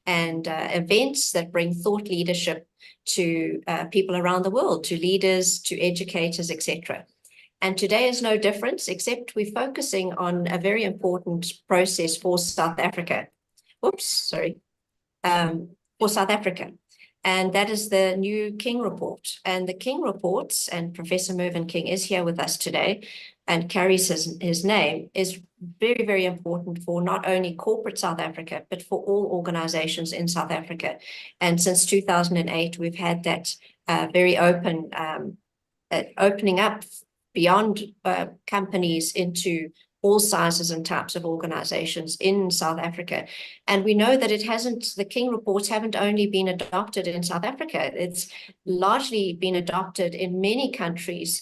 and events that bring thought leadership to people around the world, to leaders, to educators, etc. And today is no different, except we're focusing on a very important process for South Africa. Oops, sorry. For South Africa. And that is the new King Report. And the King Reports, and Professor Mervyn King is here with us today and carries his name, is very, very important for not only corporate South Africa, but for all organizations in South Africa. And since 2008, we've had that very open, opening up beyond companies into all sizes and types of organizations in South Africa. And we know that the King Reports haven't only been adopted in South Africa, it's largely been adopted in many countries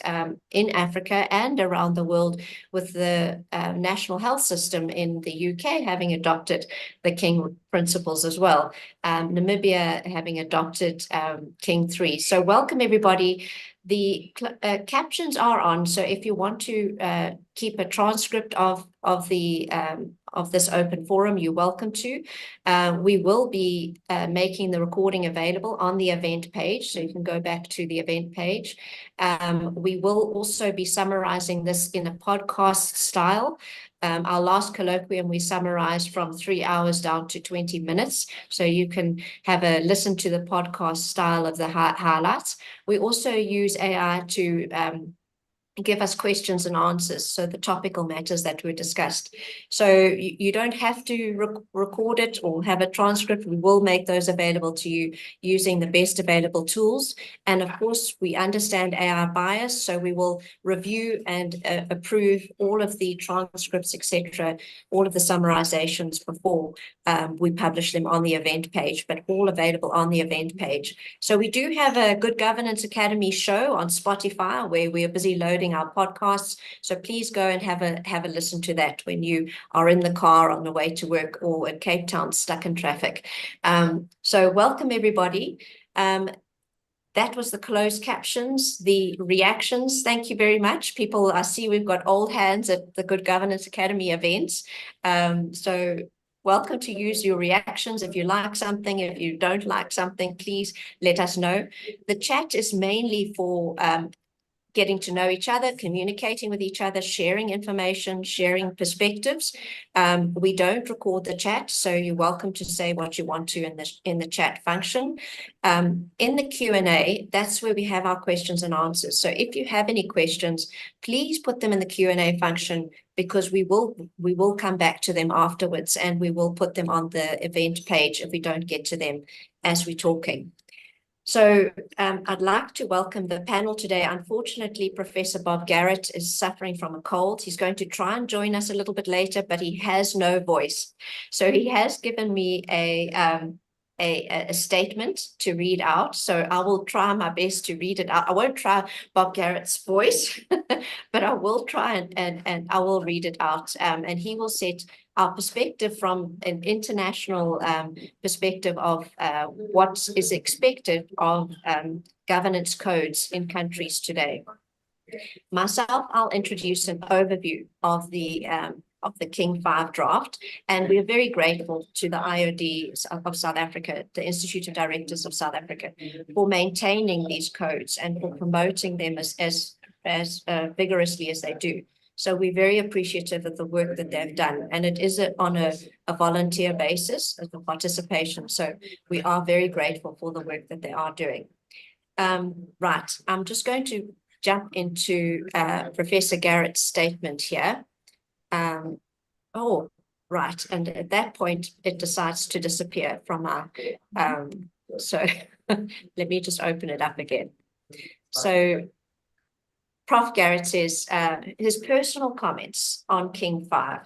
in Africa and around the world, with the National Health System in the UK having adopted the King principles as well. Namibia having adopted King 3. So welcome everybody. The captions are on, so if you want to keep a transcript of this open forum, you're welcome to. We will be making the recording available on the event page, so you can go back to the event page. We will also be summarizing this in a podcast style. Our last colloquium, we summarized from 3 hours down to 20 minutes. So you can have a listen to the podcast style of the highlights. We also use AI to give us questions and answers, so the topical matters that were discussed. So you don't have to record it or have a transcript. We will make those available to you using the best available tools. And of course, we understand AI bias, so we will review and approve all of the transcripts, etc., all of the summarizations before we publish them on the event page, but all available on the event page. So we do have a Good Governance Academy show on Spotify where we are busy loading our podcasts. So please go and have a listen to that when you are in the car on the way to work or in Cape Town stuck in traffic. So welcome everybody. That was the closed captions, the reactions. Thank you very much. People, I see we've got old hands at the Good Governance Academy events. So welcome to use your reactions. If you like something, if you don't like something, please let us know. The chat is mainly for getting to know each other, communicating with each other, sharing information, sharing perspectives. We don't record the chat, so you're welcome to say what you want to in the chat function. In the Q&A, that's where we have our questions and answers. So if you have any questions, please put them in the Q&A function, because we will come back to them afterwards, and we will put them on the event page if we don't get to them as we're talking. So I'd like to welcome the panel today. Unfortunately, Professor Bob Garrett is suffering from a cold. He's going to try and join us a little bit later, but he has no voice. So he has given me a statement to read out. So I will try my best to read it out. I won't try Bob Garrett's voice, but I will try and I will read it out. And he will set our perspective from an international perspective of what is expected of governance codes in countries today. Myself, I'll introduce an overview of the King 5 draft, and we are very grateful to the IOD of South Africa, the Institute of Directors of South Africa, for maintaining these codes and for promoting them as vigorously as they do. So we're very appreciative of the work that they've done, and it is on a volunteer basis as a participation. So we are very grateful for the work that they are doing. Right, I'm just going to jump into Professor Garrett's statement here. Oh, right, and at that point, it decides to disappear from our, so let me just open it up again. So Prof. Garrett says his personal comments on King 5.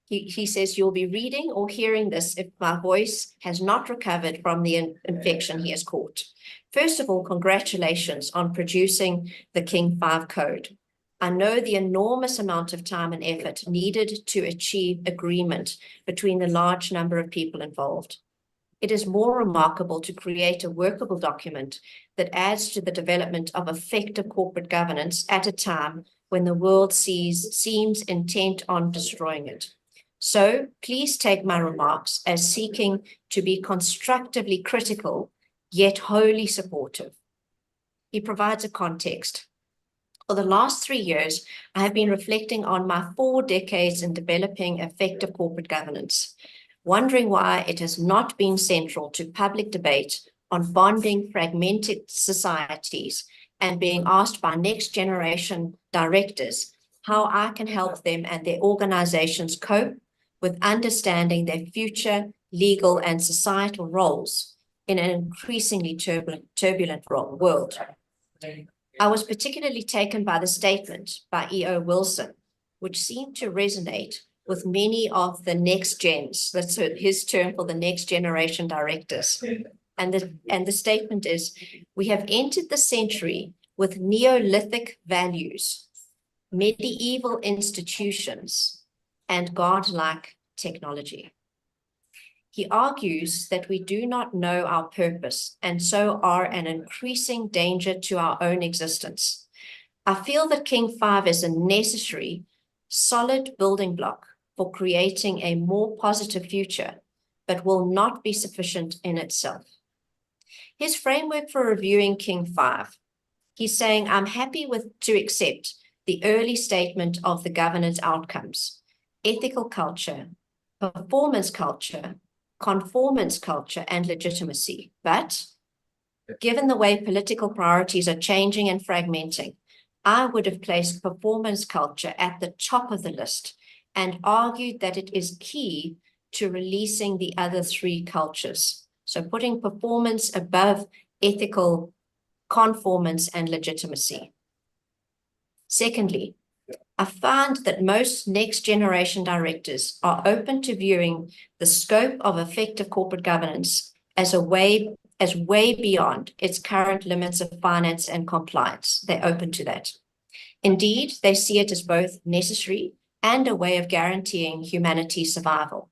He says, you'll be reading or hearing this if my voice has not recovered from the infection he has caught. First of all, congratulations on producing the King 5 code. I know the enormous amount of time and effort needed to achieve agreement between the large number of people involved. It is more remarkable to create a workable document that adds to the development of effective corporate governance at a time when the world seems intent on destroying it. So please take my remarks as seeking to be constructively critical, yet wholly supportive. He provides a context. For the last 3 years, I have been reflecting on my 4 decades in developing effective corporate governance, wondering why it has not been central to public debate on bonding fragmented societies and being asked by next generation directors how I can help them and their organizations cope with understanding their future legal and societal roles in an increasingly turbulent world. I was particularly taken by the statement by E.O. Wilson, which seemed to resonate with many of the next gens. That's his term for the next generation directors. And the statement is, we have entered the century with Neolithic values, medieval institutions, and godlike technology. He argues that we do not know our purpose and so are an increasing danger to our own existence. I feel that King 5 is a necessary, solid building block for creating a more positive future, but will not be sufficient in itself. His framework for reviewing King 5, he's saying, I'm happy to accept the early statement of the governance outcomes, ethical culture, performance culture, conformance culture, and legitimacy. But given the way political priorities are changing and fragmenting, I would have placed performance culture at the top of the list and argued that it is key to releasing the other 3 cultures. So putting performance above ethical, conformance, and legitimacy. Secondly, I found that most next generation directors are open to viewing the scope of effective corporate governance as way beyond its current limits of finance and compliance. They're open to that. Indeed, they see it as both necessary and a way of guaranteeing humanity's survival.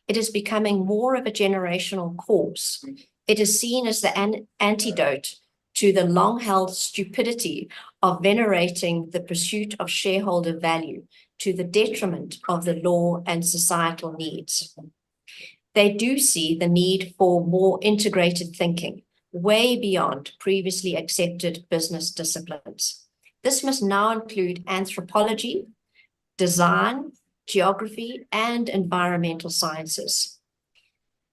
It is becoming more of a generational course. It is seen as the antidote to the long-held stupidity of venerating the pursuit of shareholder value to the detriment of the law and societal needs. They do see the need for more integrated thinking, way beyond previously accepted business disciplines. This must now include anthropology, design, geography, and environmental sciences.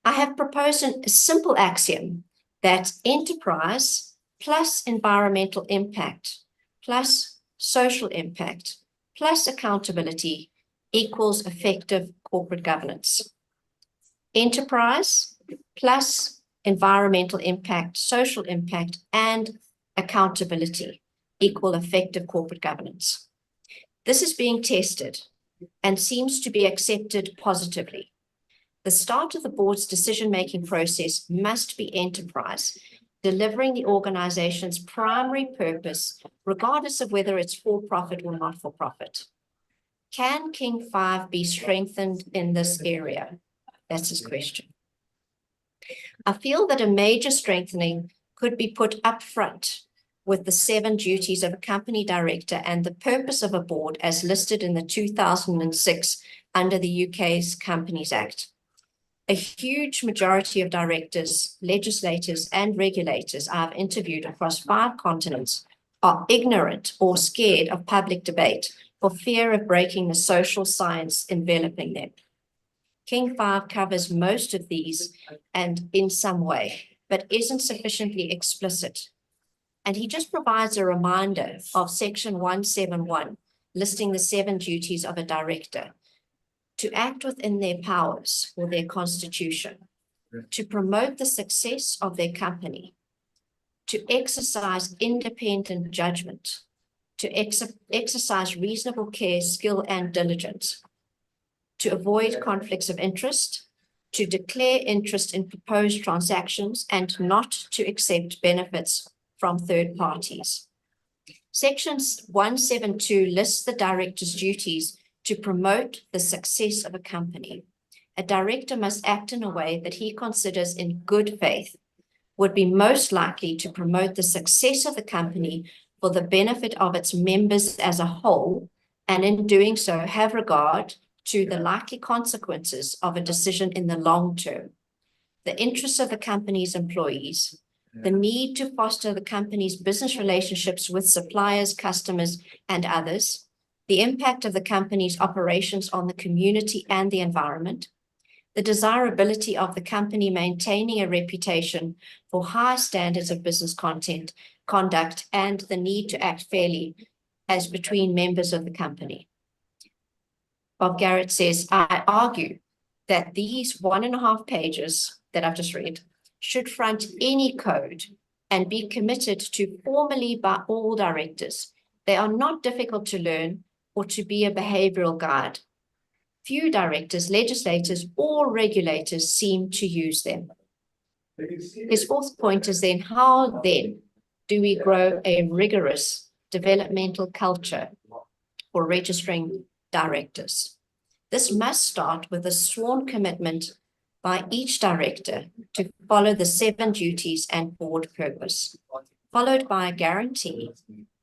I have proposed a simple axiom that enterprise plus environmental impact, plus social impact, plus accountability equals effective corporate governance. Enterprise plus environmental impact, social impact, and accountability equal effective corporate governance. This is being tested and seems to be accepted positively. The start of the board's decision-making process must be enterprise, delivering the organization's primary purpose, regardless of whether it's for-profit or not-for-profit. Can King 5 be strengthened in this area? That's his question. I feel that a major strengthening could be put up front with the 7 duties of a company director and the purpose of a board as listed in the 2006 under the UK's Companies Act. A huge majority of directors, legislators, and regulators I've interviewed across 5 continents are ignorant or scared of public debate for fear of breaking the social science enveloping them. King 5 covers most of these and in some way, but isn't sufficiently explicit. And he just provides a reminder of section 171, listing the 7 duties of a director: to act within their powers or their constitution, to promote the success of their company, to exercise independent judgment, to exercise reasonable care, skill, and diligence, to avoid conflicts of interest, to declare interest in proposed transactions, and not to accept benefits from third parties. Section 172 lists the director's duties to promote the success of a company. A director must act in a way that he considers in good faith would be most likely to promote the success of the company for the benefit of its members as a whole, and in doing so have regard to the likely consequences of a decision in the long term, the interests of the company's employees, the need to foster the company's business relationships with suppliers, customers, and others, the impact of the company's operations on the community and the environment, the desirability of the company maintaining a reputation for high standards of business conduct, and the need to act fairly as between members of the company. Bob Garrett says, I argue that these 1.5 pages that I've just read should front any code and be committed to formally by all directors. They are not difficult to learn or to be a behavioral guide. Few directors, legislators, or regulators seem to use them. His fourth point is then, how then do we grow a rigorous developmental culture for registering directors? This must start with a sworn commitment by each director to follow the 7 duties and board purpose, followed by a guarantee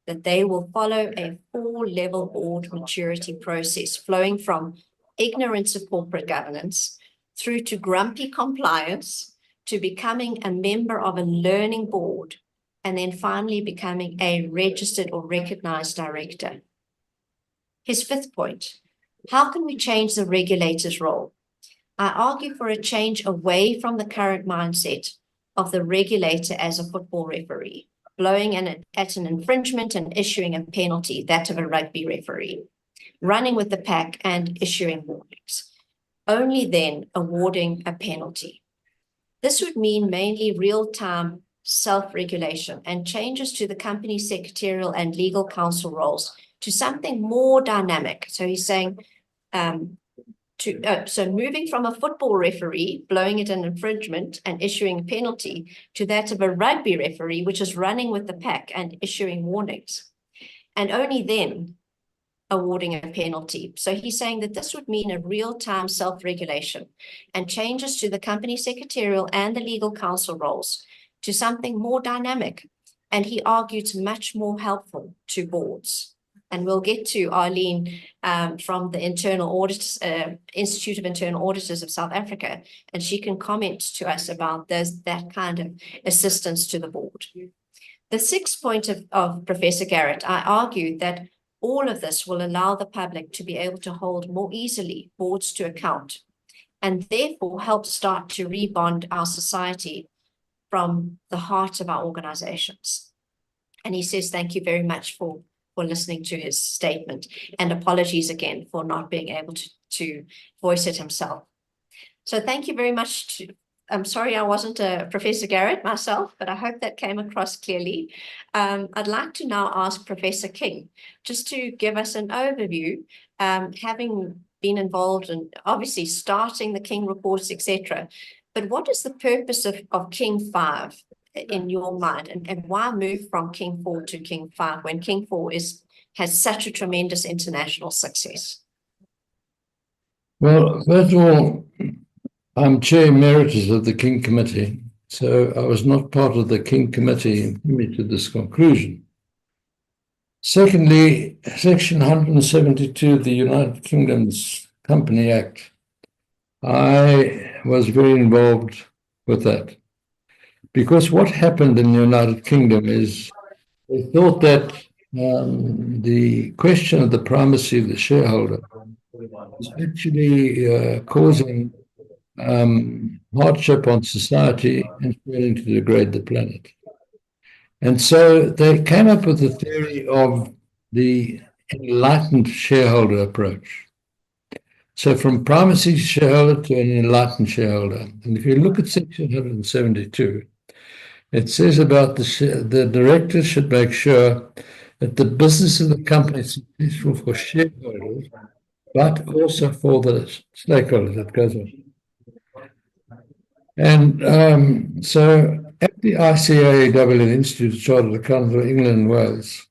that they will follow a 4-level board maturity process flowing from ignorance of corporate governance through to grumpy compliance, to becoming a member of a learning board, and then finally becoming a registered or recognized director. His fifth point, how can we change the regulator's role? I argue for a change away from the current mindset of the regulator as a football referee, blowing at an infringement and issuing a penalty, that of a rugby referee, running with the pack and issuing warnings, only then awarding a penalty. This would mean mainly real-time self-regulation and changes to the company's secretarial and legal counsel roles to something more dynamic. So he's saying, so moving from a football referee blowing at an infringement and issuing a penalty to that of a rugby referee, which is running with the pack and issuing warnings, and only then awarding a penalty. So he's saying that this would mean a real-time self-regulation and changes to the company secretarial and the legal counsel roles to something more dynamic. And he argues much more helpful to boards. And we'll get to Arlene from the Internal Audit Institute of Internal Auditors of South Africa, and she can comment to us about that kind of assistance to the board. The sixth point of Professor Garrett, I argue that all of this will allow the public to be able to hold more easily boards to account, and therefore help start to rebond our society from the heart of our organizations. And he says, thank you very much for listening to his statement, and apologies again for not being able to voice it himself. So thank you very much. I'm sorry I wasn't a Professor Garrett myself, but I hope that came across clearly. I'd like to now ask Professor King just to give us an overview, having been involved in obviously starting the King reports, etc. But what is the purpose of King 5 in your mind, and why move from King 4 to King 5 when King 4 has such a tremendous international success? Well, first of all, I'm Chair Emeritus of the King Committee, so I was not part of the King Committee and came to this conclusion. Secondly, Section 172 of the United Kingdom's Company Act, I was very involved with that. Because what happened in the United Kingdom is they thought that the question of the primacy of the shareholder was actually causing hardship on society and failing to degrade the planet. And so they came up with the theory of the enlightened shareholder approach. So from primacy shareholder to an enlightened shareholder. And if you look at Section 172, it says about the directors should make sure that the business of the company is successful for shareholders, but also for the stakeholders. That goes on. And so at the ICA Dublin Institute of Chartered Accountants of England and Wales,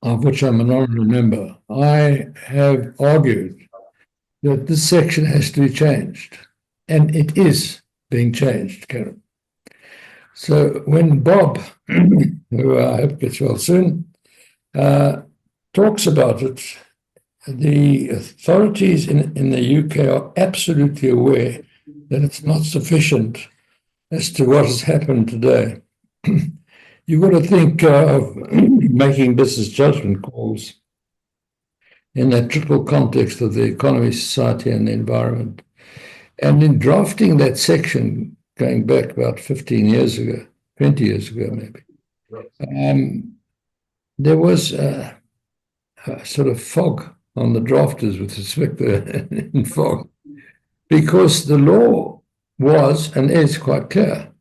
of which I'm an honorary member, I have argued that this section has to be changed. And it is being changed, Karen. So when Bob, who I hope gets well soon, talks about it, the authorities in the UK are absolutely aware that it's not sufficient as to what has happened today. You've got to think of making business judgment calls in that triple context of the economy, society, and the environment. And in drafting that section, going back about 15 years ago, 20 years ago maybe, there was a sort of fog on the drafters with respect to fog, because the law was and is quite clear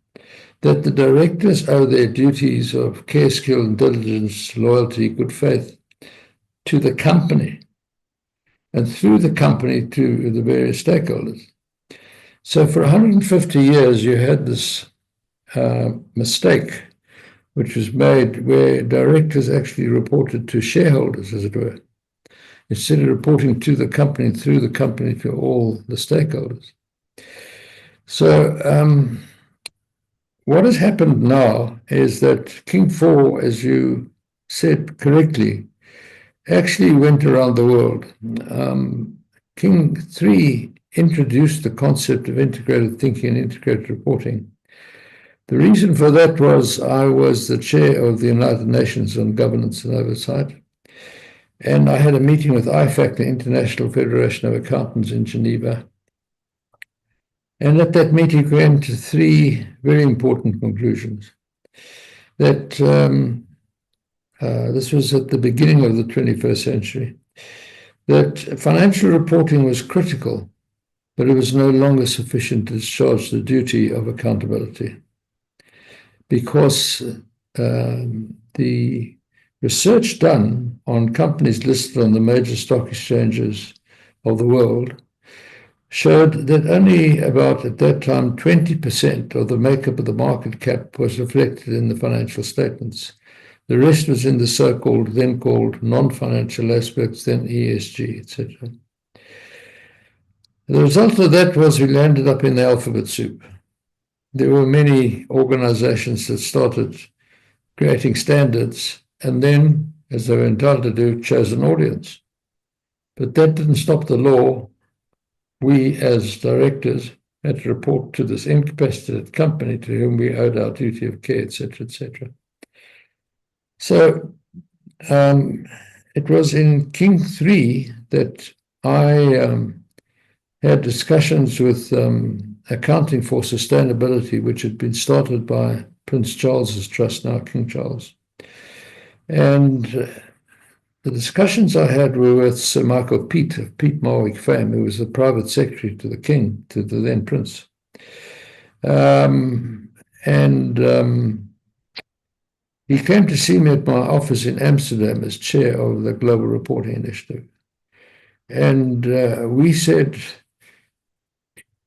that the directors owe their duties of care, skill, and diligence, loyalty, good faith to the company, and through the company to the various stakeholders. So for 150 years, you had this mistake which was made where directors actually reported to shareholders, as it were, instead of reporting to the company, through the company to all the stakeholders. So what has happened now is that King 4, as you said correctly, actually went around the world. King 3 introduced the concept of integrated thinking and integrated reporting. The reason for that was I was the chair of the United Nations on Governance and Oversight, and I had a meeting with IFAC, the International Federation of Accountants in Geneva. And at that meeting, we came to three very important conclusions. That this was at the beginning of the 21st century, that financial reporting was critical, but it was no longer sufficient to discharge the duty of accountability, because the research done on companies listed on the major stock exchanges of the world showed that only about, at that time, 20% of the makeup of the market cap was reflected in the financial statements. The rest was in the so-called, then called non-financial aspects, then ESG, etc. The result of that was we landed up in the alphabet soup. There were many organizations that started creating standards and then, as they were entitled to do, chose an audience. But that didn't stop the law. We, as directors, had to report to this incapacitated company to whom we owed our duty of care, etc., etc. So it was in King 3 that I had discussions with Accounting for Sustainability, which had been started by Prince Charles's Trust, now King Charles. And the discussions I had were with Sir Michael Peet of Peet Marwick fame, who was the private secretary to the king, to the then prince. He came to see me at my office in Amsterdam as chair of the Global Reporting Initiative. And we said,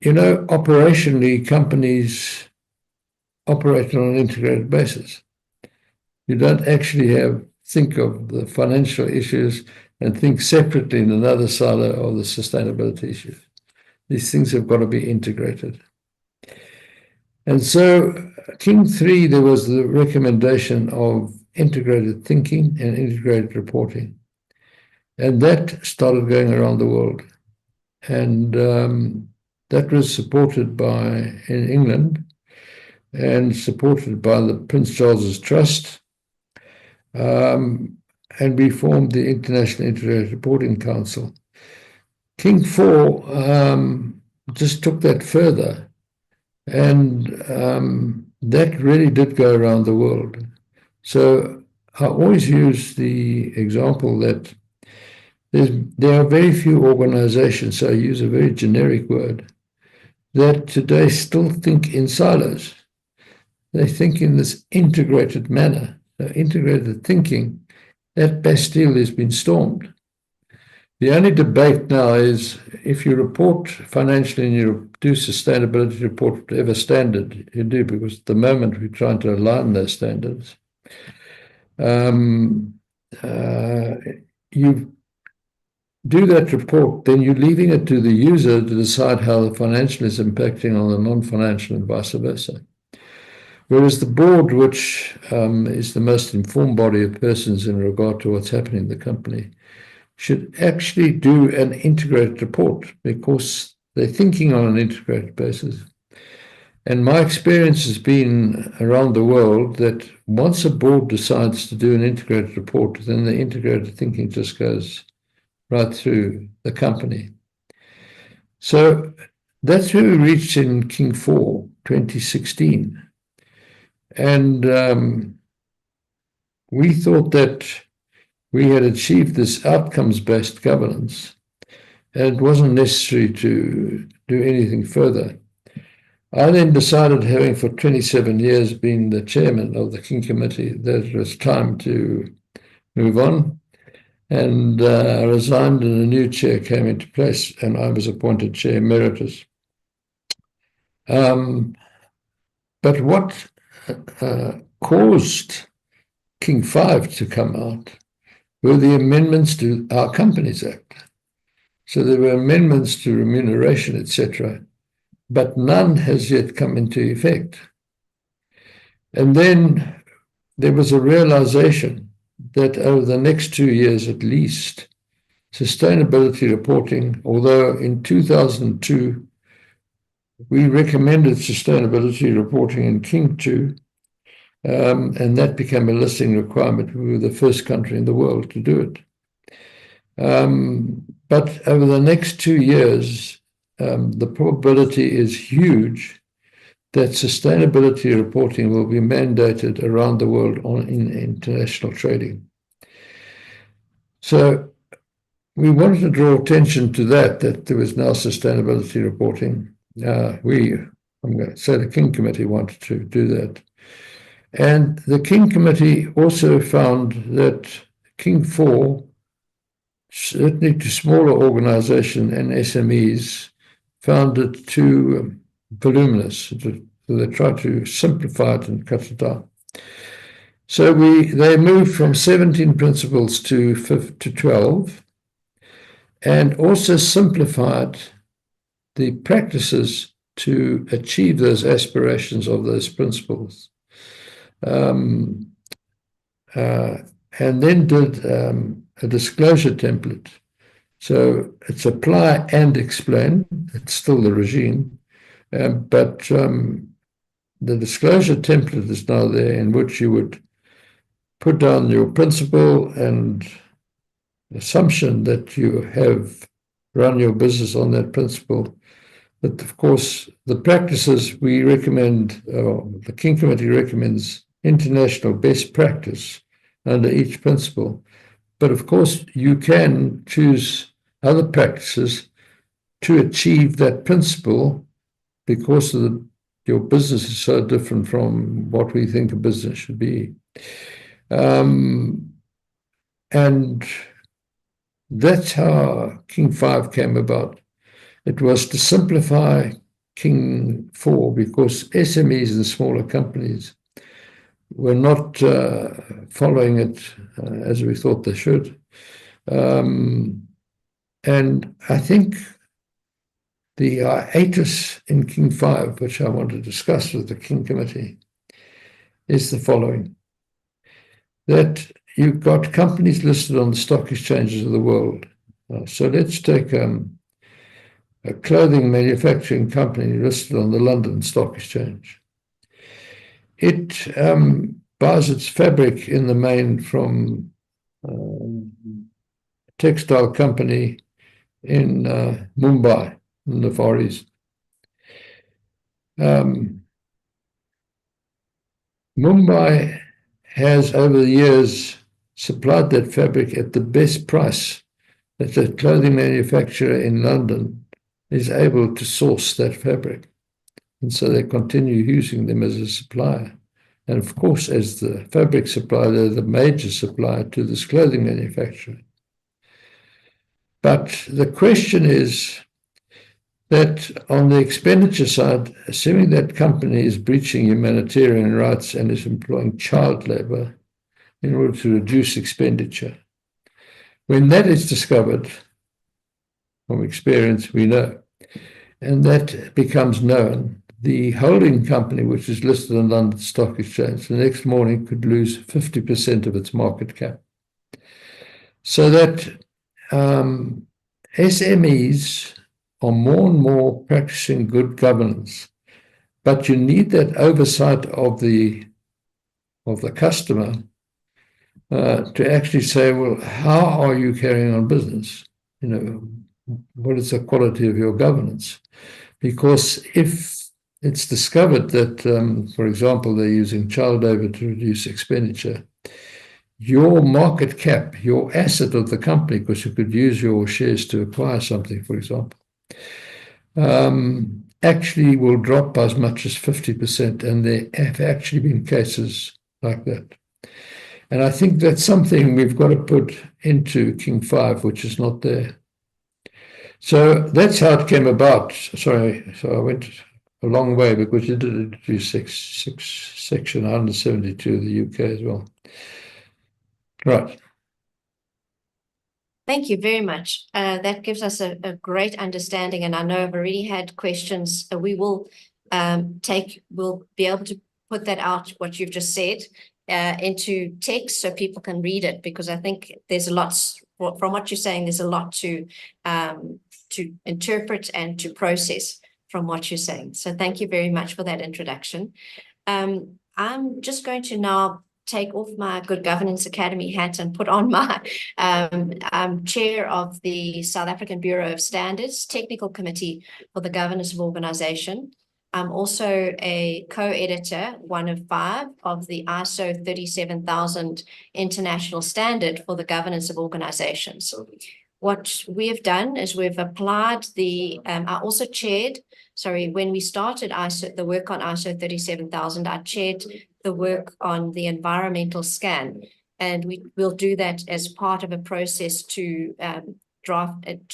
you know, operationally, companies operate on an integrated basis. You don't actually think of the financial issues and think separately in another silo of the sustainability issues. These things have got to be integrated. And so, King 3, there was the recommendation of integrated thinking and integrated reporting. And that started going around the world. And that was supported in England and supported by the Prince Charles's Trust. And we formed the International Integrated Reporting Council. King 4 just took that further, and that really did go around the world. So I always use the example that there are very few organizations, so I use a very generic word, that today still think in silos. They think in this integrated manner. So integrated thinking, that Bastille has been stormed. The only debate now is if you report financially and you do sustainability report, whatever standard you do, because at the moment we're trying to align those standards. You do that report, then you're leaving it to the user to decide how the financial is impacting on the non-financial and vice versa. Whereas the board, which is the most informed body of persons in regard to what's happening in the company, should actually do an integrated report, because they're thinking on an integrated basis. And my experience has been around the world that once a board decides to do an integrated report, then the integrated thinking just goes right through the company. So that's where we reached in King 4, 2016. And we thought that we had achieved this outcomes-based governance, and it wasn't necessary to do anything further. I then decided, having for 27 years been the chairman of the King Committee, that it was time to move on, and I resigned, and a new chair came into place, and I was appointed chair emeritus. But what caused King 5 to come out were the amendments to our Companies Act. So there were amendments to remuneration, etc., but none has yet come into effect. And then there was a realization that over the next 2 years at least, sustainability reporting, although in 2002 we recommended sustainability reporting in King 2, and that became a listing requirement. We were the first country in the world to do it. But over the next 2 years, the probability is huge that sustainability reporting will be mandated around the world in international trading. So we wanted to draw attention to that there was now sustainability reporting. I'm going to say the King Committee wanted to do that. And the King Committee also found that King 4, certainly to smaller organizations and SMEs, found it too voluminous. So they tried to simplify it and cut it down. So they moved from 17 principles to 12, and also simplified the practices to achieve those aspirations of those principles. And then did a disclosure template. So it's apply and explain. It's still the regime, but the disclosure template is now there, in which you would put down your principle and assumption that you have run your business on that principle. But of course, the practices we recommend, the King Committee recommends international best practice under each principle. But of course, you can choose other practices to achieve that principle, because your business is so different from what we think a business should be. And that's how King 5 came about. It was to simplify King 4, because SMEs and smaller companies were not following it as we thought they should. And I think the hiatus in King 5, which I want to discuss with the King Committee, is the following: that you've got companies listed on the stock exchanges of the world. So let's take a clothing manufacturing company listed on the London Stock Exchange. It buys its fabric in the main from a textile company in Mumbai, in the Far East. Mumbai has, over the years, supplied that fabric at the best price that the clothing manufacturer in London is able to source that fabric. And so they continue using them as a supplier. And of course, as the fabric supplier, they're the major supplier to this clothing manufacturer. But the question is that on the expenditure side, assuming that company is breaching humanitarian rights and is employing child labor in order to reduce expenditure, when that is discovered, from experience we know, and that becomes known, the holding company, which is listed on London Stock Exchange, the next morning could lose 50% of its market cap. So that SMEs are more and more practicing good governance, but you need that oversight of the customer to actually say, well, how are you carrying on business? You know, what is the quality of your governance? Because if it's discovered that, for example, they're using child labor to reduce expenditure, your market cap, your asset of the company, because you could use your shares to acquire something, for example, actually will drop by as much as 50%. And there have actually been cases like that. And I think that's something we've got to put into King 5, which is not there. So that's how it came about. Sorry, so I went a long way because you did introduce Section 172 of the UK as well. Right. Thank you very much. That gives us a great understanding, and I know I've already had questions. We will we'll be able to put that out, what you've just said, into text so people can read it, because I think there's a lot, from what you're saying, there's a lot to interpret and to process from what you're saying. So thank you very much for that introduction. I'm just going to now take off my Good Governance Academy hat and put on my I'm chair of the South African Bureau of Standards Technical Committee for the Governance of Organization. I'm also a co-editor, 1 of 5, of the ISO 37000 International Standard for the Governance of Organizations. What we have done is we've applied the, I also chaired, when we started the work on ISO 37000, I chaired the work on the environmental scan. And we will do that as part of a process to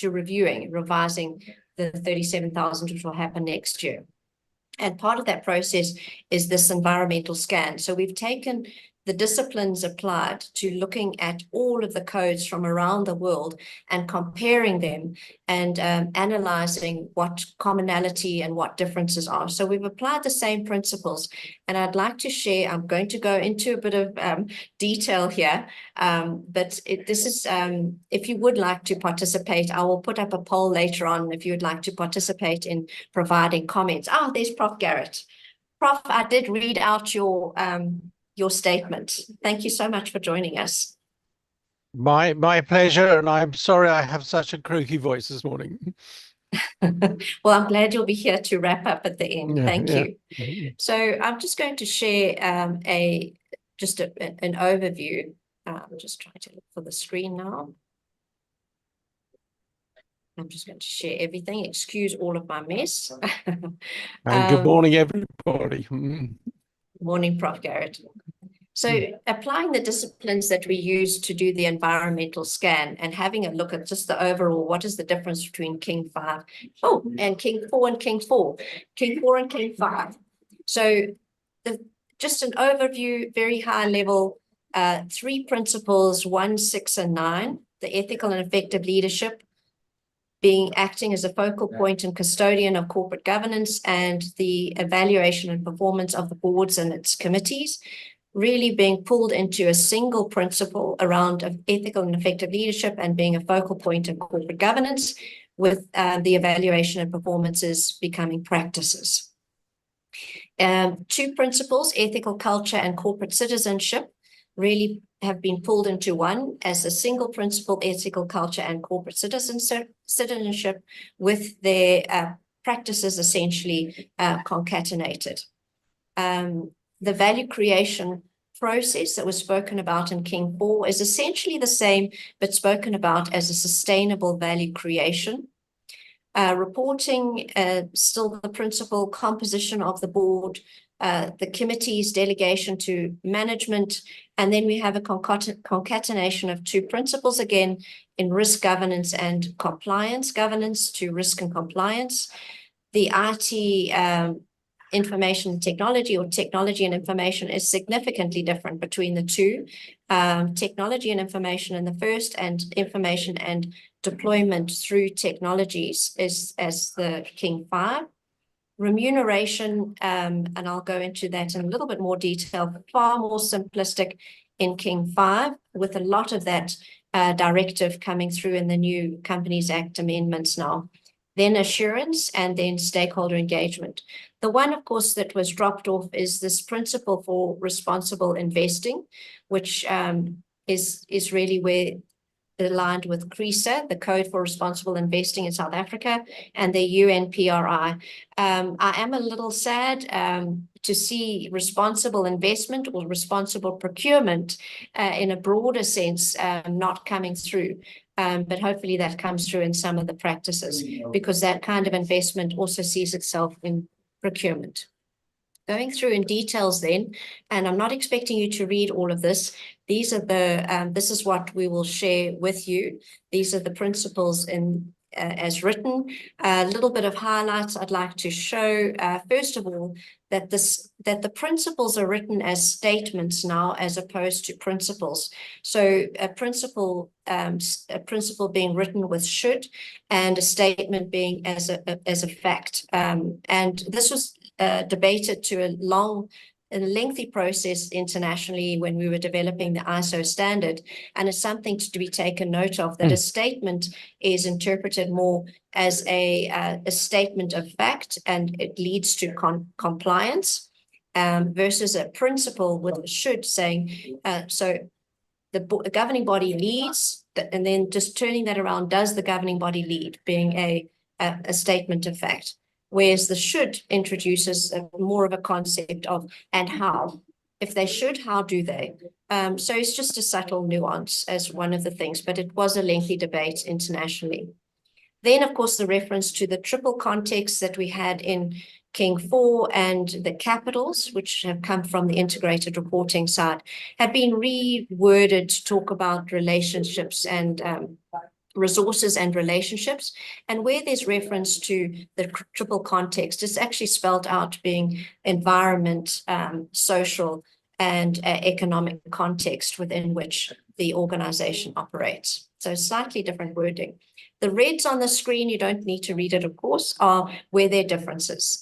revising the 37000, which will happen next year. And part of that process is this environmental scan. So we've taken the disciplines applied to looking at all of the codes from around the world and comparing them and analyzing what commonality and what differences are. So we've applied the same principles. And I'd like to share, I'm going to go into a bit of detail here, but this is, if you would like to participate, I will put up a poll later on if you would like to participate in providing comments. Oh, there's Prof. Garrett. Prof, I did read out your statement. Thank you so much for joining us. My pleasure, and I'm sorry I have such a croaky voice this morning. Well, I'm glad you'll be here to wrap up at the end. Thank you. So I'm just going to share an overview. I'm just trying to look for the screen now. I'm just going to share everything. Excuse all of my mess. And good morning, everybody. Morning, Prof. Garrett. So applying the disciplines that we use to do the environmental scan and having a look at just the overall, what is the difference between King 5, and King 4 and King 4, King 4 and King 5. So just an overview, very high level, 3 principles, 1, 6, and 9, the ethical and effective leadership, acting as a focal point and custodian of corporate governance, and the evaluation and performance of the boards and its committees, really being pulled into a single principle around ethical and effective leadership and being a focal point in corporate governance, with the evaluation and performances becoming practices. 2 principles, ethical culture and corporate citizenship, really have been pulled into one as a single principle, ethical culture and corporate citizenship, with their practices essentially concatenated. The value creation process that was spoken about in King 4 is essentially the same, but spoken about as a sustainable value creation. Reporting, still the principal, composition of the board, the committee's delegation to management, and then we have a concatenation of 2 principles again in risk governance and compliance governance to risk and compliance. The IT information technology, or technology and information, is significantly different between the 2. Technology and information in the first, and information and deployment through technologies is as the King 5. Remuneration, and I'll go into that in a little bit more detail, far more simplistic in King 5, with a lot of that directive coming through in the new Companies Act amendments now. Then assurance, and then stakeholder engagement. The one, of course, that was dropped off is this principle for responsible investing, which is really where aligned with CRISA, the Code for Responsible Investing in South Africa, and the UNPRI. I am a little sad to see responsible investment or responsible procurement in a broader sense not coming through. But hopefully that comes through in some of the practices, because that kind of investment also sees itself in procurement. Going through in details then, and I'm not expecting you to read all of this. These are the, this is what we will share with you. These are the principles in as written. A little bit of highlights I'd like to show. First of all, that the principles are written as statements now as opposed to principles. So a principle being written with should, and a statement being as a fact. And this was debated to a lengthy process internationally when we were developing the ISO standard, and it's something to be taken note of, that a statement is interpreted more as a statement of fact, and it leads to compliance, versus a principle with a should saying, so the governing body leads, and then just turning that around, does the governing body lead, being a statement of fact. Whereas the should introduces more of a concept of and how. If they should, how do they? So it's just a subtle nuance as one of the things, but it was a lengthy debate internationally. Then, of course, the reference to the triple context that we had in King 4 and the capitals, which have come from the integrated reporting side, have been reworded to talk about relationships and resources and relationships. And where there's reference to the triple context, it's actually spelled out being environment, social, and economic context within which the organization operates. So slightly different wording. The reds on the screen, you don't need to read it, of course, are where there are differences.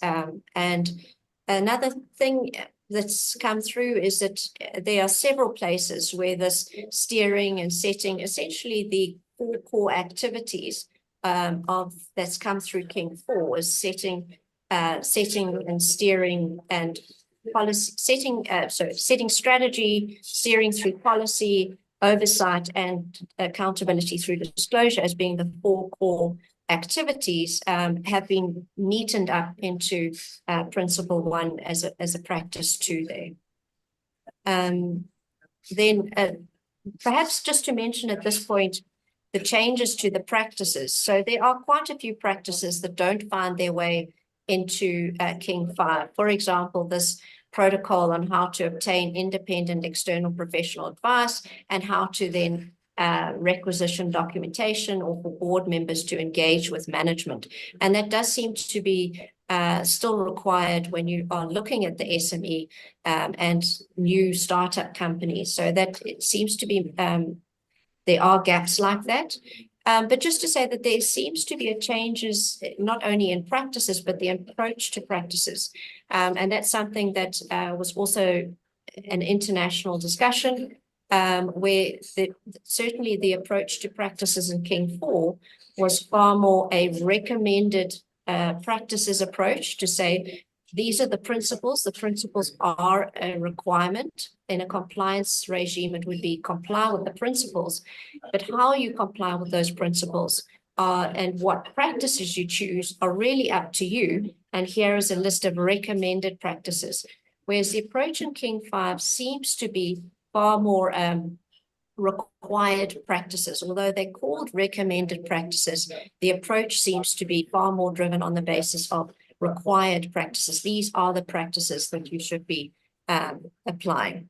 And another thing that's come through is that there are several places where this steering and setting, essentially the four core activities that's come through King 4 is setting and steering and policy, setting strategy, steering through policy, oversight, and accountability through disclosure as being the four core activities, have been neatened up into principle 1 as a practice 2 there. Then perhaps just to mention at this point the changes to the practices. So there are quite a few practices that don't find their way into King 5. For example, this protocol on how to obtain independent external professional advice and how to then requisition documentation, or for board members to engage with management. And that does seem to be still required when you are looking at the SME and new startup companies. So that it seems to be, there are gaps like that. But just to say that there seems to be a changes not only in practices, but the approach to practices. And that's something that was also an international discussion, where certainly the approach to practices in King 4 was far more a recommended practices approach to say, these are the principles. The principles are a requirement. In a compliance regime, it would be comply with the principles. But how you comply with those principles and what practices you choose are really up to you. And here is a list of recommended practices. Whereas the approach in King 5 seems to be far more required practices. Although they're called recommended practices, the approach seems to be far more driven on the basis of required practices. These are the practices that you should be applying,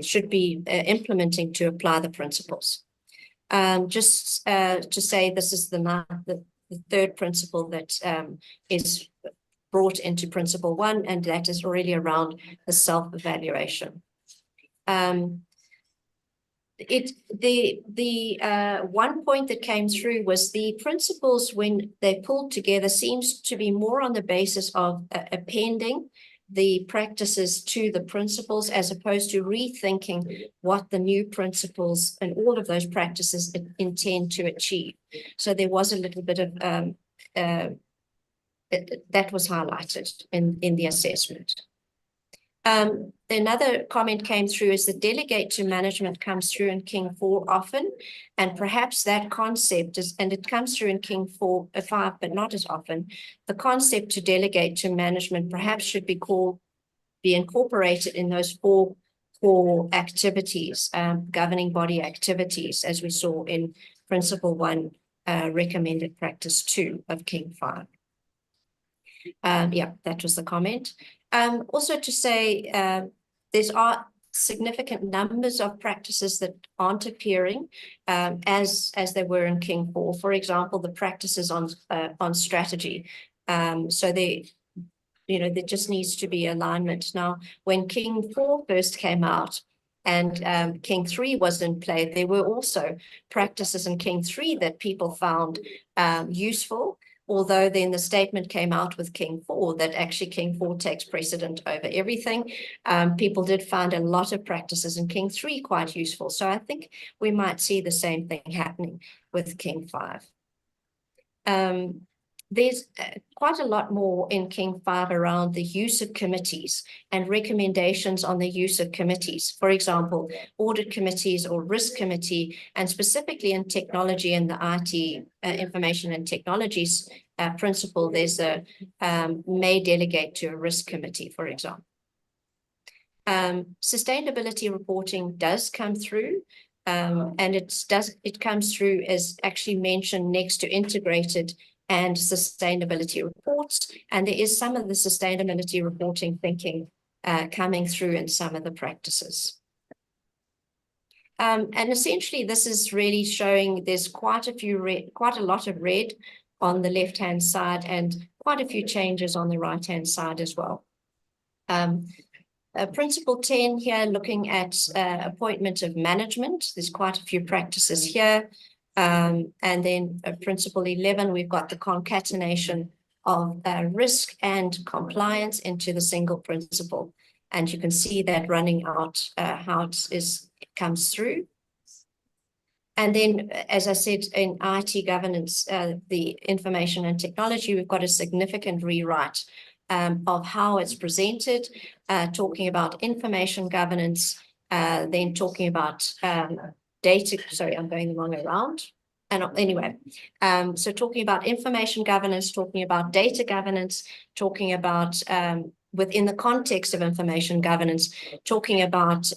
should be implementing to apply the principles. Just to say, this is the third principle that is brought into principle 1, and that is really around the self-evaluation. The one point that came through was the principles, when they pulled together, seems to be more on the basis of appending the practices to the principles, as opposed to rethinking what the new principles and all of those practices intend to achieve. So there was a little bit of that was highlighted in the assessment. Another comment came through is that delegate to management comes through in King 4 often, and perhaps that concept is, and it comes through in King 5, but not as often. The concept to delegate to management perhaps should be incorporated in those 4 core activities, governing body activities, as we saw in Principle 1, recommended practice 2 of King 5. Yeah, that was the comment. Also to say, there's significant numbers of practices that aren't appearing as they were in King 4. For example, the practices on strategy. So there just needs to be alignment. Now, when King 4 first came out and King 3 was in play, there were also practices in King 3 that people found useful, although then the statement came out with King 4 that actually King 4 takes precedent over everything. People did find a lot of practices in King 3 quite useful. So I think we might see the same thing happening with King 5. There's quite a lot more in King 5 around the use of committees and recommendations on the use of committees. For example, audit committees or risk committee, and specifically in technology and the IT, information and technologies principle, there's a may delegate to a risk committee, for example. Sustainability reporting does come through, and it comes through as actually mentioned next to integrated and sustainability reports. And there is some of the sustainability reporting thinking coming through in some of the practices. And essentially, this is really showing there's quite a lot of red on the left-hand side and quite a few changes on the right-hand side as well. Principle 10 here, looking at appointment of management. There's quite a few practices here. And then Principle 11, we've got the concatenation of risk and compliance into the single principle. And you can see that running out how it comes through. And then, as I said, in IT governance, the information and technology, we've got a significant rewrite of how it's presented, talking about information governance, then talking about data. Sorry, I'm going the wrong way around. And anyway, so talking about information governance, talking about data governance, talking about within the context of information governance, talking about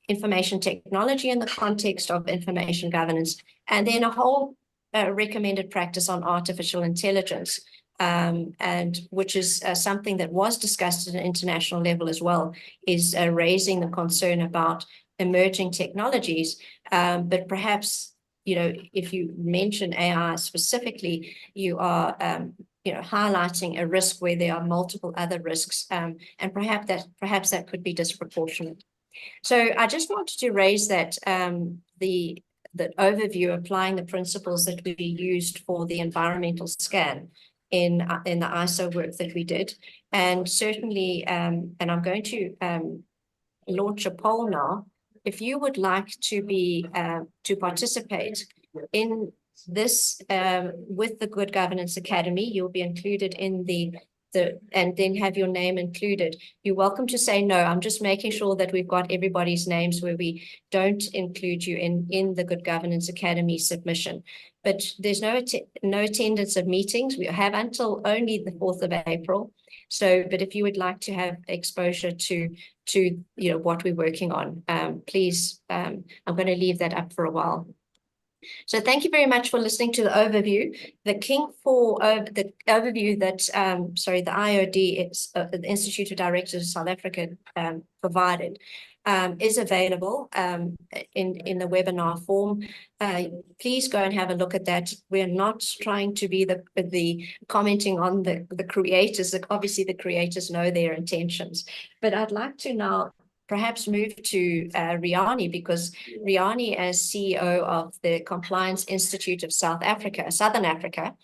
information technology in the context of information governance, and then a whole recommended practice on artificial intelligence, and which is something that was discussed at an international level as well, is raising the concern about emerging technologies, but perhaps, if you mention AI specifically, you are, highlighting a risk where there are multiple other risks, and perhaps that could be disproportionate. So I just wanted to raise that the overview applying the principles that we used for the environmental scan in the ISO work that we did, and certainly, and I'm going to launch a poll now. If you would like to participate in this with the Good Governance Academy, you'll be included in and then have your name included. You're welcome to say no. I'm just making sure that we've got everybody's names where we don't include you in the Good Governance Academy submission. But there's no attendance of meetings. We have until only the 4th of April. So, but if you would like to have exposure to what we're working on, please, I'm going to leave that up for a while. So thank you very much for listening to the overview. The King 4, the overview that, the IOD, the Institute of Directors of South Africa provided, is available in the webinar form. Please go and have a look at that. We're not trying to be the commenting on the creators. Obviously, the creators know their intentions. But I'd like to now perhaps move to Riani, because Riani, as CEO of the Compliance Institute of Southern Africa,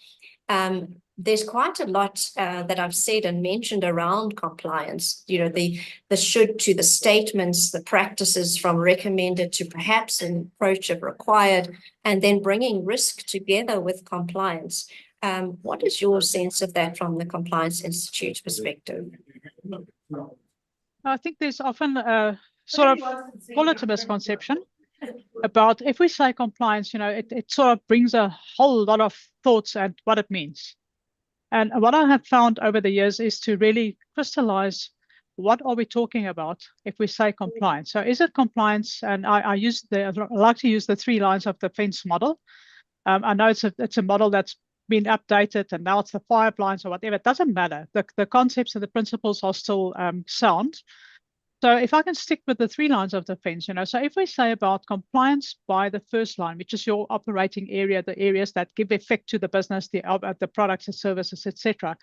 there's quite a lot that I've said and mentioned around compliance, the should to the statements, the practices from recommended to perhaps an approach of required, and then bringing risk together with compliance. What is your sense of that from the Compliance Institute perspective? I think there's often a sort of, call it a misconception about if we say compliance, it sort of brings a whole lot of thoughts at what it means. And what I have found over the years is to really crystallize what are we talking about if we say compliance. So is it compliance? And I like to use the 3 lines of defense model. I know it's a model that's been updated and now it's the 5 lines or whatever. It doesn't matter. The concepts and the principles are still sound. So if I can stick with the 3 lines of defense, so if we say about compliance by the first line, which is your operating area, the areas that give effect to the business, the products and services, etc.,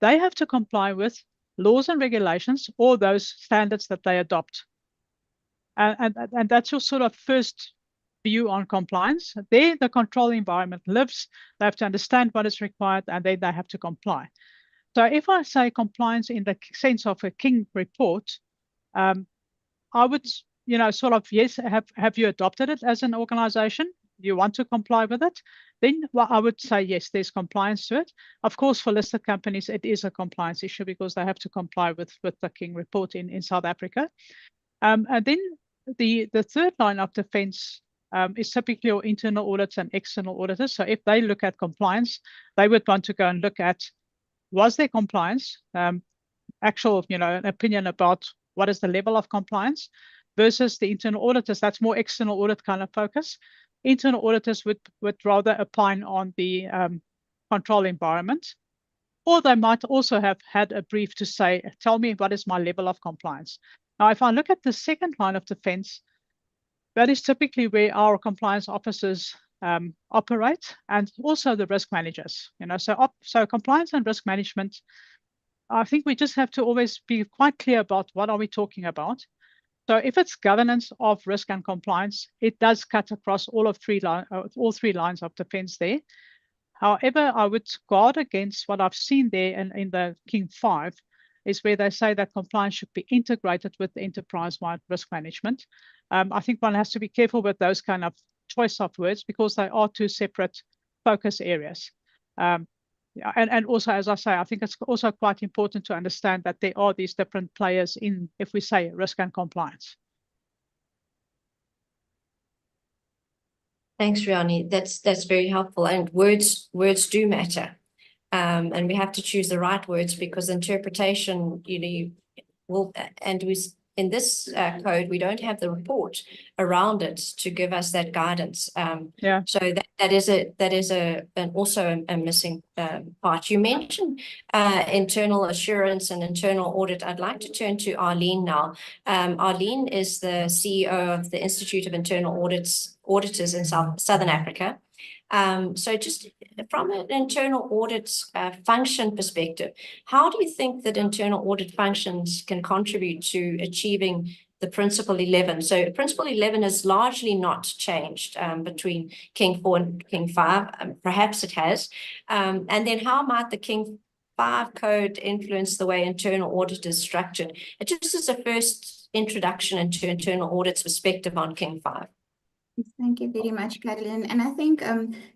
they have to comply with laws and regulations or those standards that they adopt. And that's your sort of first view on compliance. There, the control environment lives. They have to understand what is required, and then they have to comply. So if I say compliance in the sense of a King report, I would, sort of, yes, have you adopted it as an organization? You want to comply with it? Then I would say, yes, there's compliance to it. Of course, for listed companies, it is a compliance issue because they have to comply with the King report in South Africa. And then the third line of defense is typically your internal audits and external auditors. So if they look at compliance, they would want to go and look at, was there compliance? Actual, an opinion about what is the level of compliance versus the internal auditors. That's more external audit kind of focus. Internal auditors would rather opine on the control environment, or they might also have had a brief to say, tell me what is my level of compliance. Now, if I look at the second line of defense, that is typically where our compliance officers operate, and also the risk managers. So compliance and risk management, I think we just have to always be quite clear about what are we talking about. So if it's governance of risk and compliance, it does cut across all 3 lines of defense there. However, I would guard against what I've seen there in the King 5, is where they say that compliance should be integrated with the enterprise-wide risk management. I think one has to be careful with those kind of choice of words because they are 2 separate focus areas. And also, as I say, I think it's also quite important to understand that there are these different players in, if we say, risk and compliance. Thanks, Riani. That's very helpful. And words do matter. And we have to choose the right words because interpretation, in this code, we don't have the report around it to give us that guidance. So that is also a missing part. You mentioned internal assurance and internal audit. I'd like to turn to Arlene now. Arlene is the CEO of the Institute of Internal Auditors in Southern Africa. So just from an internal audit function perspective, how do you think that internal audit functions can contribute to achieving the Principle 11? So Principle 11 has largely not changed between King 4 and King 5. Perhaps it has. And then how might the King 5 code influence the way internal audit is structured? It just is a first introduction into internal audit's perspective on King 5. Thank you very much, Carolyn. And I think,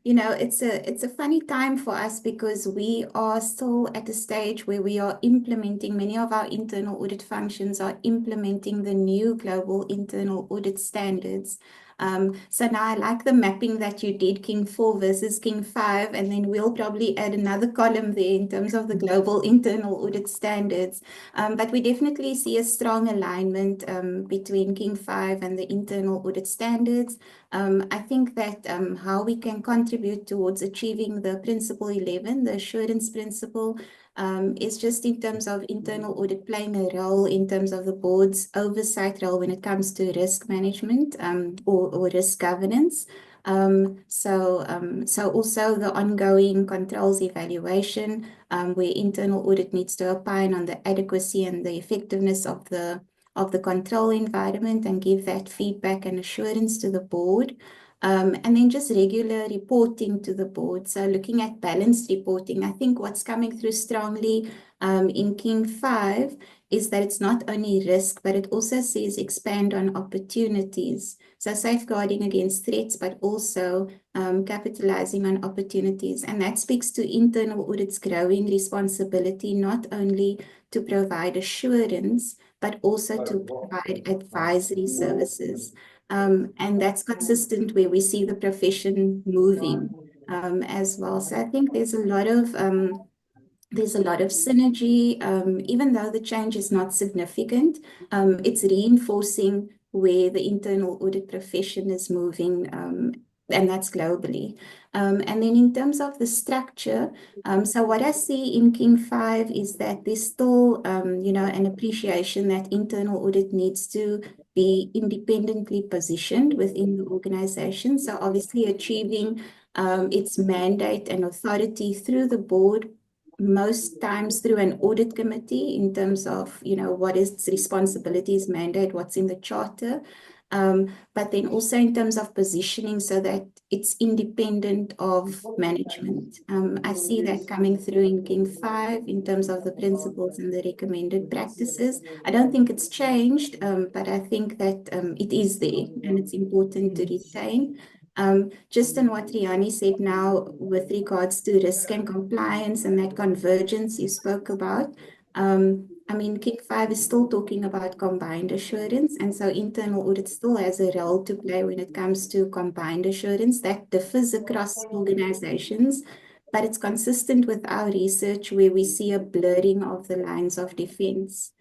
it's a funny time for us because we are still at a stage where we are implementing, many of our internal audit functions are implementing the new global internal audit standards. So now I like the mapping that you did, King 4 versus King 5, and then we'll probably add another column there in terms of the global internal audit standards. But we definitely see a strong alignment between King 5 and the internal audit standards. I think that how we can contribute towards achieving the Principle 11, the assurance principle, is just in terms of internal audit playing a role in terms of the board's oversight role when it comes to risk management or risk governance. So also the ongoing controls evaluation, where internal audit needs to opine on the adequacy and the effectiveness of the control environment and give that feedback and assurance to the board. And then just regular reporting to the board. So looking at balanced reporting, I think what's coming through strongly in King 5 is that it's not only risk, but it also says expand on opportunities. So safeguarding against threats, but also capitalizing on opportunities. And that speaks to internal audit's growing responsibility, not only to provide assurance, but also to provide advisory services. And that's consistent where we see the profession moving as well. So I think there's a lot of synergy, even though the change is not significant. It's reinforcing where the internal audit profession is moving, and that's globally. And then in terms of the structure, so what I see in King 5 is that there's still, an appreciation that internal audit needs to be independently positioned within the organization. So obviously achieving its mandate and authority through the board, most times through an audit committee in terms of, what is its responsibilities, mandate, what's in the charter. But then also in terms of positioning so that it's independent of management. I see that coming through in King 5 in terms of the principles and the recommended practices. I don't think it's changed, but I think that it is there and it's important to retain. Just on what Riani said now with regards to risk and compliance and that convergence you spoke about, King 5 is still talking about combined assurance, and so internal audit still has a role to play when it comes to combined assurance. That differs across organizations, but it's consistent with our research where we see a blurring of the lines of defense.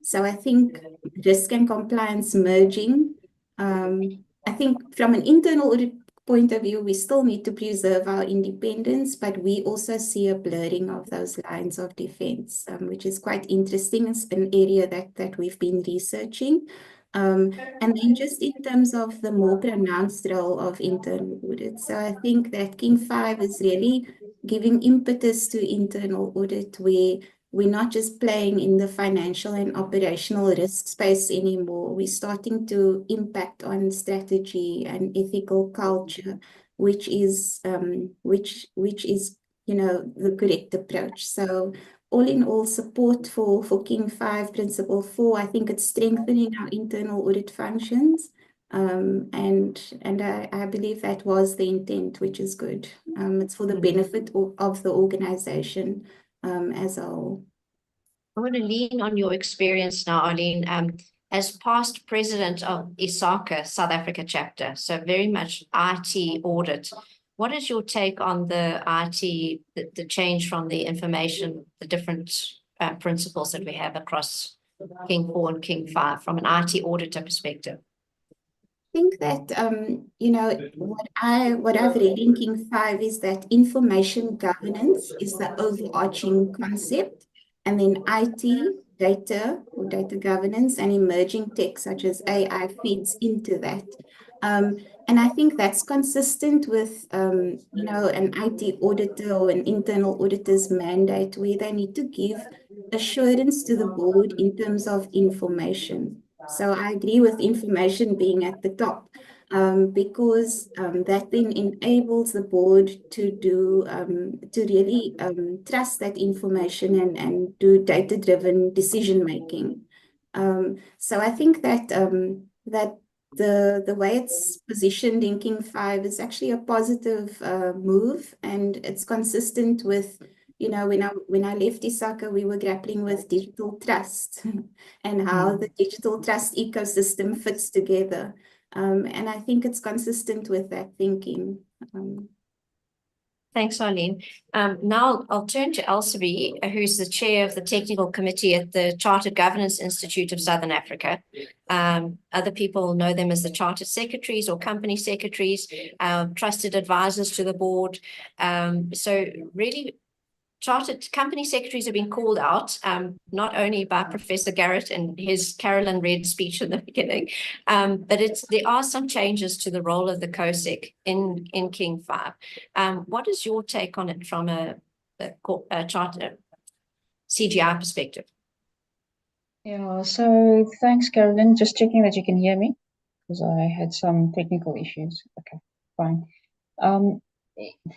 So I think risk and compliance merging. I think from an internal audit point of view, we still need to preserve our independence, but we also see a blurring of those lines of defense, which is quite interesting. It's an area that we've been researching. And then just in terms of the more pronounced role of internal audit. So I think that King 5 is really giving impetus to internal audit where we're not just playing in the financial and operational risk space anymore. We're starting to impact on strategy and ethical culture, which is the correct approach. So all in all, support for King 5 Principle 4. I think it's strengthening our internal audit functions. And I believe that was the intent, which is good. It's for the benefit of the organization as a whole. I want to lean on your experience now, Arlene, as past president of ISACA South Africa chapter, so very much IT audit. What is your take on the IT, the change from the information, the different principles that we have across King 4 and King 5 from an IT auditor perspective? I think that what I've read in King 5 is that information governance is the overarching concept, and then IT, data or data governance, and emerging tech such as AI feeds into that. And I think that's consistent with an IT auditor or an internal auditor's mandate where they need to give assurance to the board in terms of information. So I agree with information being at the top, because that then enables the board to really trust that information and do data-driven decision making. So I think that the way it's positioned in King 5 is actually a positive move, and it's consistent with, when I left ISACA, we were grappling with digital trust and how the digital trust ecosystem fits together. And I think it's consistent with that thinking. Thanks, Arlene. Now I'll turn to Elsevier, who's the chair of the technical committee at the Chartered Governance Institute of Southern Africa. Other people know them as the chartered secretaries or company secretaries, trusted advisors to the board. So really, chartered company secretaries have been called out, not only by Professor Garrett and his Carolyn Reid speech in the beginning, but there are some changes to the role of the COSEC in King 5. What is your take on it from a charter CGI perspective? Yeah, so thanks, Carolyn. Just checking that you can hear me. because I had some technical issues. Okay, fine.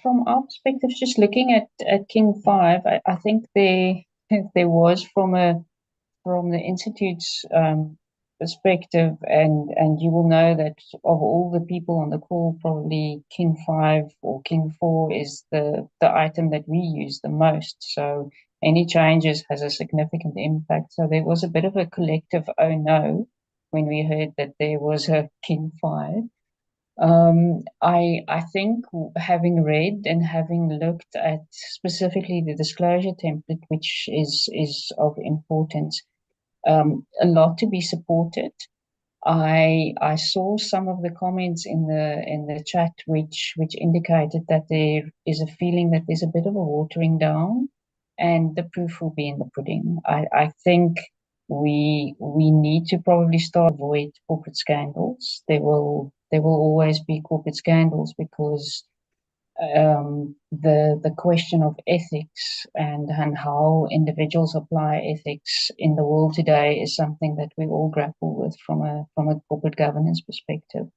From our perspective, just looking at King 5, I think there was from the Institute's perspective, and you will know that of all the people on the call, probably King 5 or King 4 is the item that we use the most. So any changes has a significant impact. So there was a bit of a collective oh no when we heard that there was a King 5. I think having read and having looked at specifically the disclosure template, which is of importance, a lot to be supported. I saw some of the comments in the chat which indicated that there is a feeling that there's a bit of a watering down, and the proof will be in the pudding. I think we need to probably start avoid corporate scandals. There will always be corporate scandals because the question of ethics and how individuals apply ethics in the world today is something that we all grapple with from a corporate governance perspective.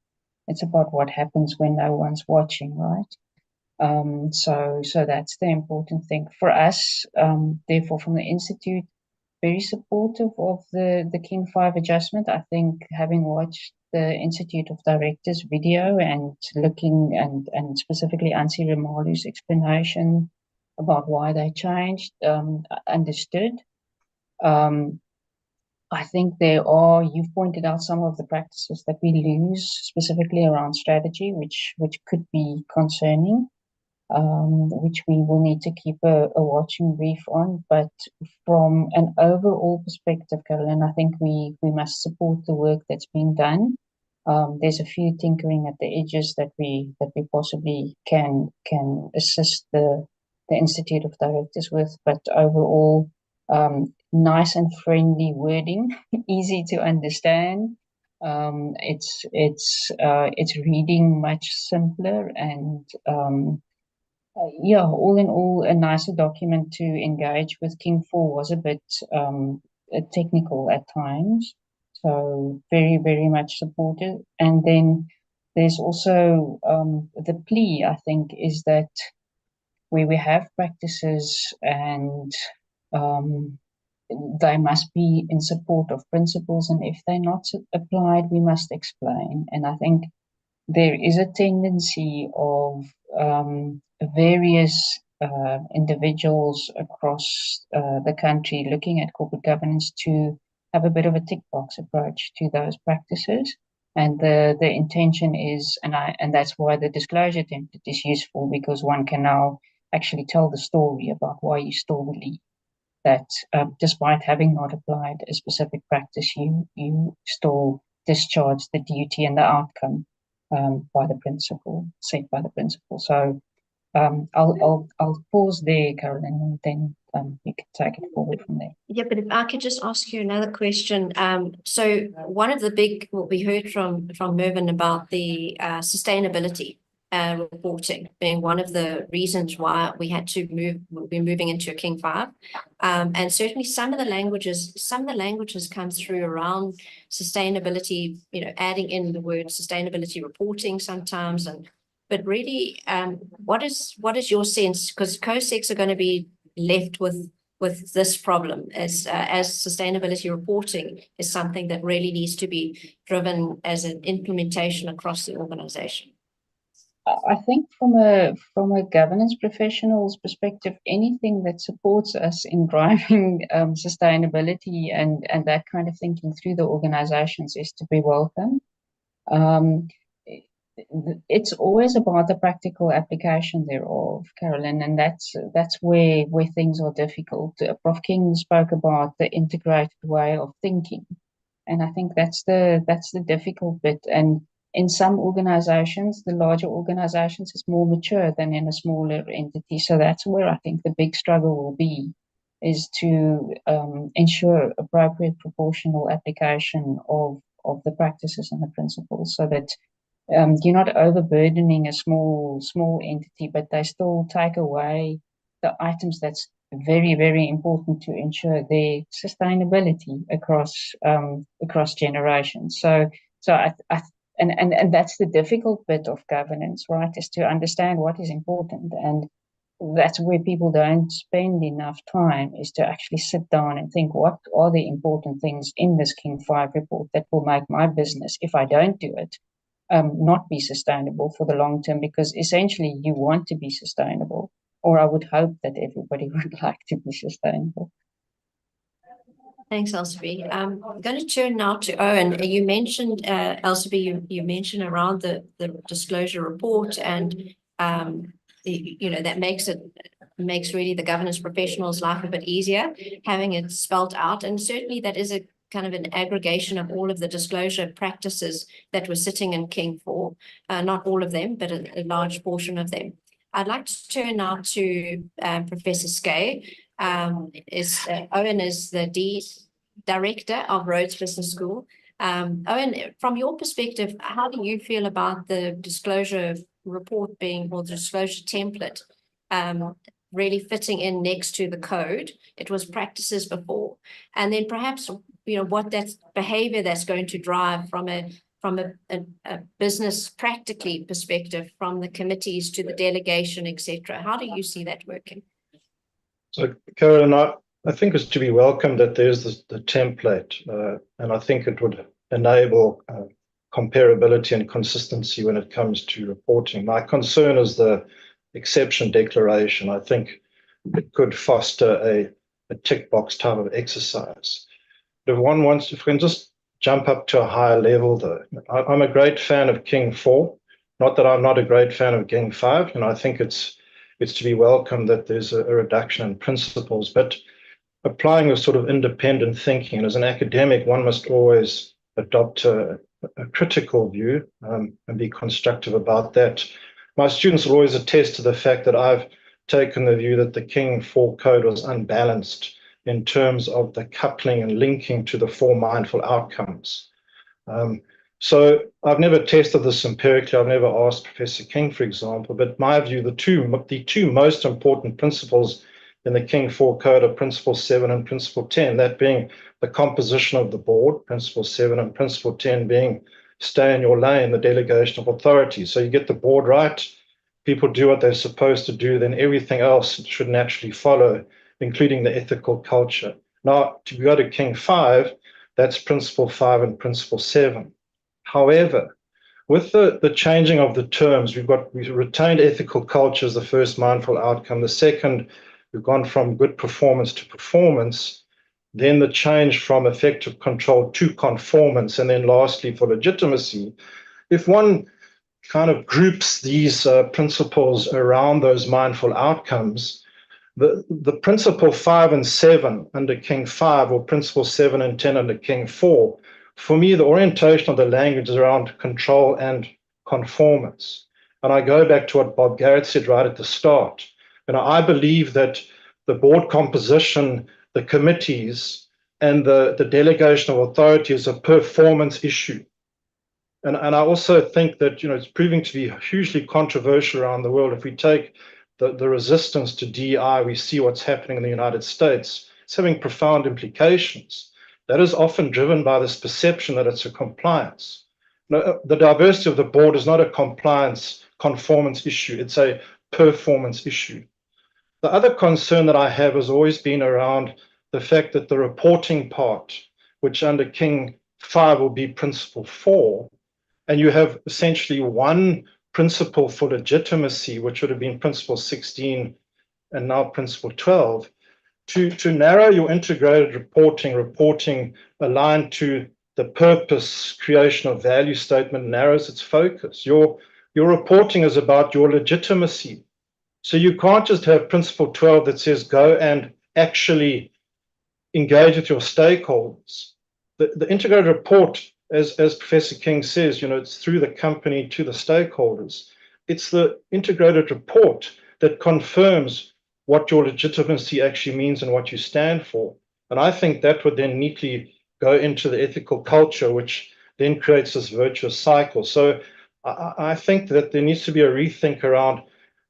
It's about what happens when no one's watching, right? So that's the important thing for us. Therefore, from the Institute, very supportive of the King 5 adjustment. I think having watched the Institute of Directors video and looking and specifically Ansi Ramalu's explanation about why they changed, understood. I think you've pointed out some of the practices that we lose specifically around strategy, which could be concerning. Which we will need to keep a watching brief on. But from an overall perspective, Carolyn, I think we must support the work that's being done. There's a few tinkering at the edges that we possibly can assist the Institute of Directors with, but overall, nice and friendly wording, easy to understand. It's reading much simpler and yeah, all in all, a nicer document to engage with. King 4 was a bit technical at times, so very, very much supported. And then there's also the plea, I think, is that where we have practices and they must be in support of principles, and if they're not applied, we must explain. And I think there is a tendency of various individuals across the country looking at corporate governance to have a bit of a tick box approach to those practices. And the intention is, and that's why the disclosure template is useful, because one can now actually tell the story about why you still believe that despite having not applied a specific practice, you still discharge the duty and the outcome by the principle, set by the principle. So I'll pause there, Carolyn, and then you can take it forward from there. Yeah, but if I could just ask you another question. So one of the what we heard from Mervyn about the sustainability reporting being one of the reasons why we had to we're moving into a King 5. And certainly some of the languages come through around sustainability, adding in the word sustainability reporting sometimes. But really, what is your sense? Because COSECs are going to be left with this problem as sustainability reporting is something that really needs to be driven as an implementation across the organization. I think from a governance professional's perspective, anything that supports us in driving sustainability and that kind of thinking through the organizations is to be welcome. It's always about the practical application thereof, Carolyn, and that's where things are difficult. Prof. King spoke about the integrated way of thinking, and I think that's the difficult bit. And in some organizations, the larger organizations, is more mature than in a smaller entity. So that's where I think the big struggle will be, is to ensure appropriate proportional application of the practices and the principles, so that you're not overburdening a small entity, but they still take away the items that's very, very important to ensure their sustainability across generations. So And that's the difficult bit of governance, right? Is to understand what is important. And that's where people don't spend enough time, is to actually sit down and think, what are the important things in this King 5 report that will make my business, if I don't do it, not be sustainable for the long term? Because essentially you want to be sustainable, or I would hope that everybody would like to be sustainable. Thanks, Elsie. I'm going to turn now to Owen. You mentioned, Elsie, you mentioned around the disclosure report, and that makes really the governance professionals' life a bit easier, having it spelled out. And certainly that is a kind of an aggregation of all of the disclosure practices that were sitting in King 4, not all of them, but a large portion of them. I'd like to turn now to Professor Skay. Owen is the Director of Rhodes Business School. Owen, from your perspective, how do you feel about the disclosure report being, or the disclosure template, really fitting in next to the code? It was practices before, and then perhaps what that behavior that's going to drive from a business practically perspective, from the committees to the delegation, etc. How do you see that working? So, Carolyn, I think it's to be welcomed that there's the template, and I think it would enable comparability and consistency when it comes to reporting. My concern is the exception declaration. I think it could foster a tick box type of exercise. But if we can just jump up to a higher level, though, I'm a great fan of King 4. Not that I'm not a great fan of King 5, and I think it's to be welcomed that there's a reduction in principles, but applying a sort of independent thinking. And as an academic, one must always adopt a critical view and be constructive about that. My students will always attest to the fact that I've taken the view that the King 4 code was unbalanced in terms of the coupling and linking to the 4 mindful outcomes. So I've never tested this empirically. I've never asked Professor King, for example, but my view, the two most important principles in the King 4 code are Principle 7 and Principle 10, that being the composition of the board, Principle 7, and Principle 10 being stay in your lane, the delegation of authority. So you get the board right, people do what they're supposed to do, then everything else should naturally follow, including the ethical culture. Now, to go to King 5, that's Principle 5 and Principle 7. However, with the changing of the terms, we've retained ethical culture as the first mindful outcome. The second, we've gone from good performance to performance, then the change from effective control to conformance, and then lastly, for legitimacy. If one kind of groups these principles around those mindful outcomes, the Principle 5 and 7 under King 5, or Principle 7 and 10 under King 4, for me, the orientation of the language is around control and conformance. And I go back to what Bob Garrett said right at the start. I believe that the board composition, the committees, and the delegation of authority is a performance issue. And I also think that it's proving to be hugely controversial around the world. If we take the resistance to DEI, we see what's happening in the United States. It's having profound implications. That is often driven by this perception that it's a compliance. The diversity of the board is not a compliance conformance issue. It's a performance issue. The other concern that I have has always been around the fact that the reporting part, which under King 5 will be Principle 4, and you have essentially one principle for legitimacy, which would have been Principle 16 and now Principle 12, to narrow your integrated reporting aligned to the purpose, creation of value statement narrows its focus. Your reporting is about your legitimacy. So you can't just have Principle 12 that says go and actually engage with your stakeholders. The integrated report, as Professor King says, it's through the company to the stakeholders. It's the integrated report that confirms what your legitimacy actually means and what you stand for. And I think that would then neatly go into the ethical culture, which then creates this virtuous cycle. So I think that there needs to be a rethink around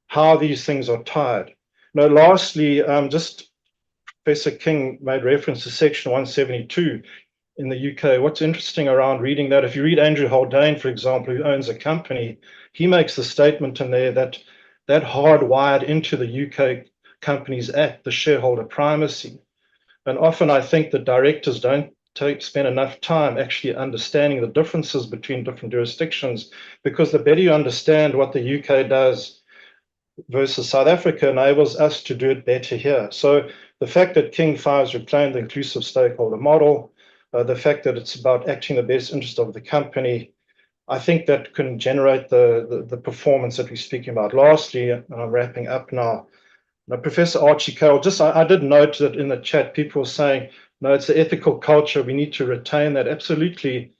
how these things are tied. Lastly, just Professor King made reference to Section 172. in the UK. What's interesting around reading that, if you read Andrew Haldane, for example, who owns a company, he makes the statement in there that hardwired into the UK Companies Act, the shareholder primacy. And often I think that directors don't spend enough time actually understanding the differences between different jurisdictions, because the better you understand what the UK does versus South Africa enables us to do it better here. So the fact that King 5 has reclaimed the inclusive stakeholder model, the fact that it's about acting in the best interest of the company, I think that can generate the performance that we're speaking about. Lastly, and I'm wrapping up now, Professor Archie Carroll, I did note that in the chat, people were saying, no, it's the ethical culture. We need to retain that. Absolutely.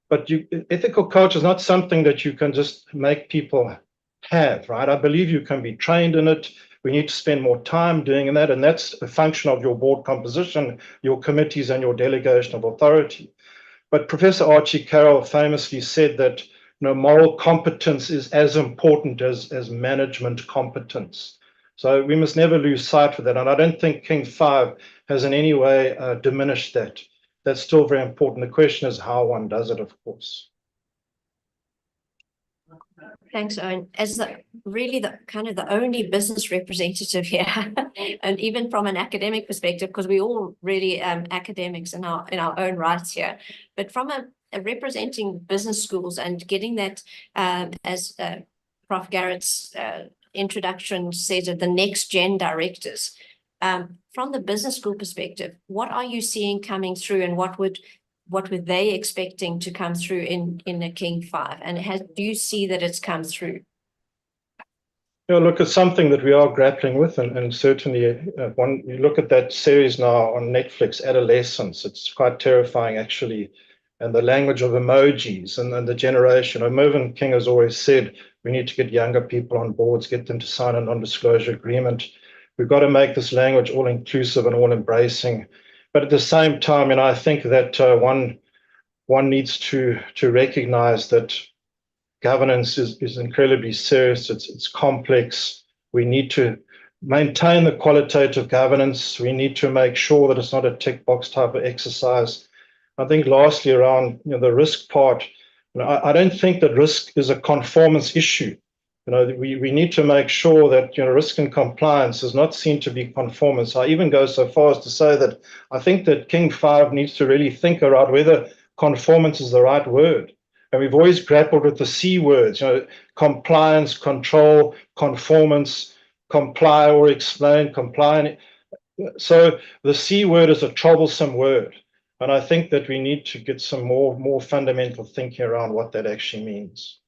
But ethical culture is not something that you can just make people have, right? I believe you can be trained in it. We need to spend more time doing that. And that's a function of your board composition, your committees, and your delegation of authority. But Professor Archie Carroll famously said that moral competence is as important as management competence. So we must never lose sight of that. And I don't think King 5 has in any way diminished that. That's still very important. The question is how one does it, of course. Thanks, Owen. As really the kind of the only business representative here, and even from an academic perspective, because we all really academics in our own rights here, but from a representing business schools and getting that, as Prof. Garrett's introduction says, of the next gen directors, from the business school perspective, what are you seeing coming through, and what were they expecting to come through in a King 5? And do you see that it's come through? Look, it's something that we are grappling with, and certainly when you look at that series now on Netflix, Adolescence, it's quite terrifying actually, and the language of emojis and the generation. Mervyn King has always said we need to get younger people on boards, get them to sign a non-disclosure agreement. We've got to make this language all inclusive and all embracing. But at the same time, I think that one needs to recognize that governance is incredibly serious. It's complex. We need to maintain the qualitative governance. We need to make sure that it's not a tick box type of exercise. I think lastly around the risk part, I don't think that risk is a conformance issue. We need to make sure that risk and compliance is not seen to be conformance. I even go so far as to say that I think that King 5 needs to really think about whether conformance is the right word. And we've always grappled with the C words, compliance, control, conformance, comply or explain, comply. So the C word is a troublesome word. And I think that we need to get some more fundamental thinking around what that actually means.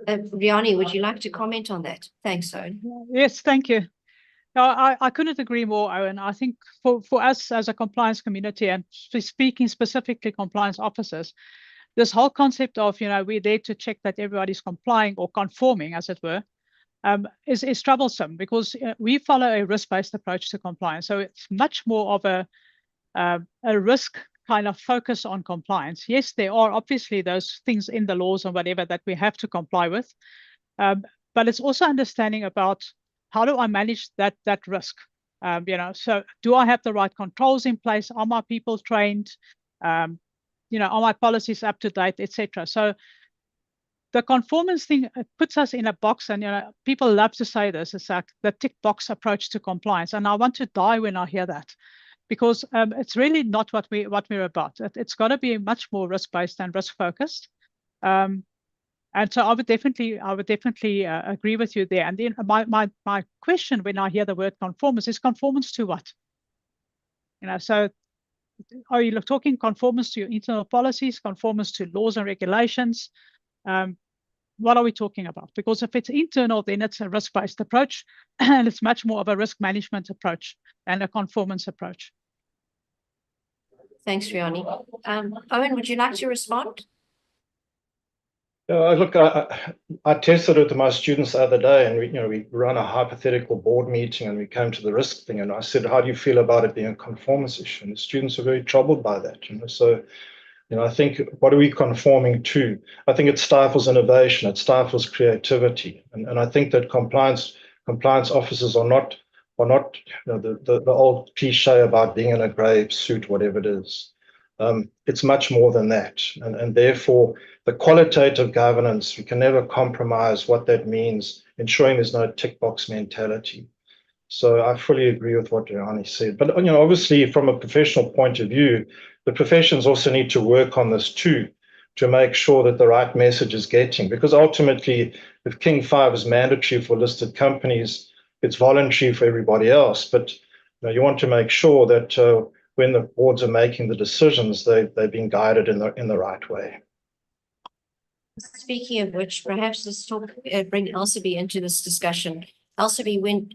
Riani, would you like to comment on that? Thanks, Owen. Yes, thank you. No, I couldn't agree more, Owen. I think for us as a compliance community, and speaking specifically compliance officers, this whole concept of, we're there to check that everybody's complying or conforming, as it were, is troublesome, because we follow a risk-based approach to compliance. So it's much more of a risk kind of focus on compliance. Yes, there are obviously those things in the laws or whatever that we have to comply with, but it's also understanding about how do I manage that risk. So do I have the right controls in place? Are my people trained? Are my policies up to date, etc. So the conformance thing puts us in a box, and people love to say this. It's like the tick box approach to compliance, and I want to die when I hear that, because it's really not what we're about. It's got to be much more risk-based and risk-focused. And so I would definitely agree with you there. And then my question when I hear the word conformance is conformance to what? So are you talking conformance to your internal policies, conformance to laws and regulations? What are we talking about? Because if it's internal, then it's a risk-based approach, and it's much more of a risk management approach and a conformance approach. Thanks, Riani. Owen, would you like to respond? Look, I tested it to my students the other day, and we run a hypothetical board meeting, and we came to the risk thing, and I said, how do you feel about it being a conformance issue? And the students are very troubled by that. So I think, what are we conforming to? I think it stifles innovation, it stifles creativity, and I think that compliance officers are not the old cliche about being in a grey suit, whatever it is. It's much more than that. And therefore, the qualitative governance, we can never compromise what that means, ensuring there's no tick box mentality. So I fully agree with what Johanni said. But obviously, from a professional point of view, the professions also need to work on this too, to make sure that the right message is getting. Because ultimately, if King 5 is mandatory for listed companies, it's voluntary for everybody else. But you want to make sure that when the boards are making the decisions, they've been guided in the right way. Speaking of which, perhaps let's bring Elsabe into this discussion. Elsabe, when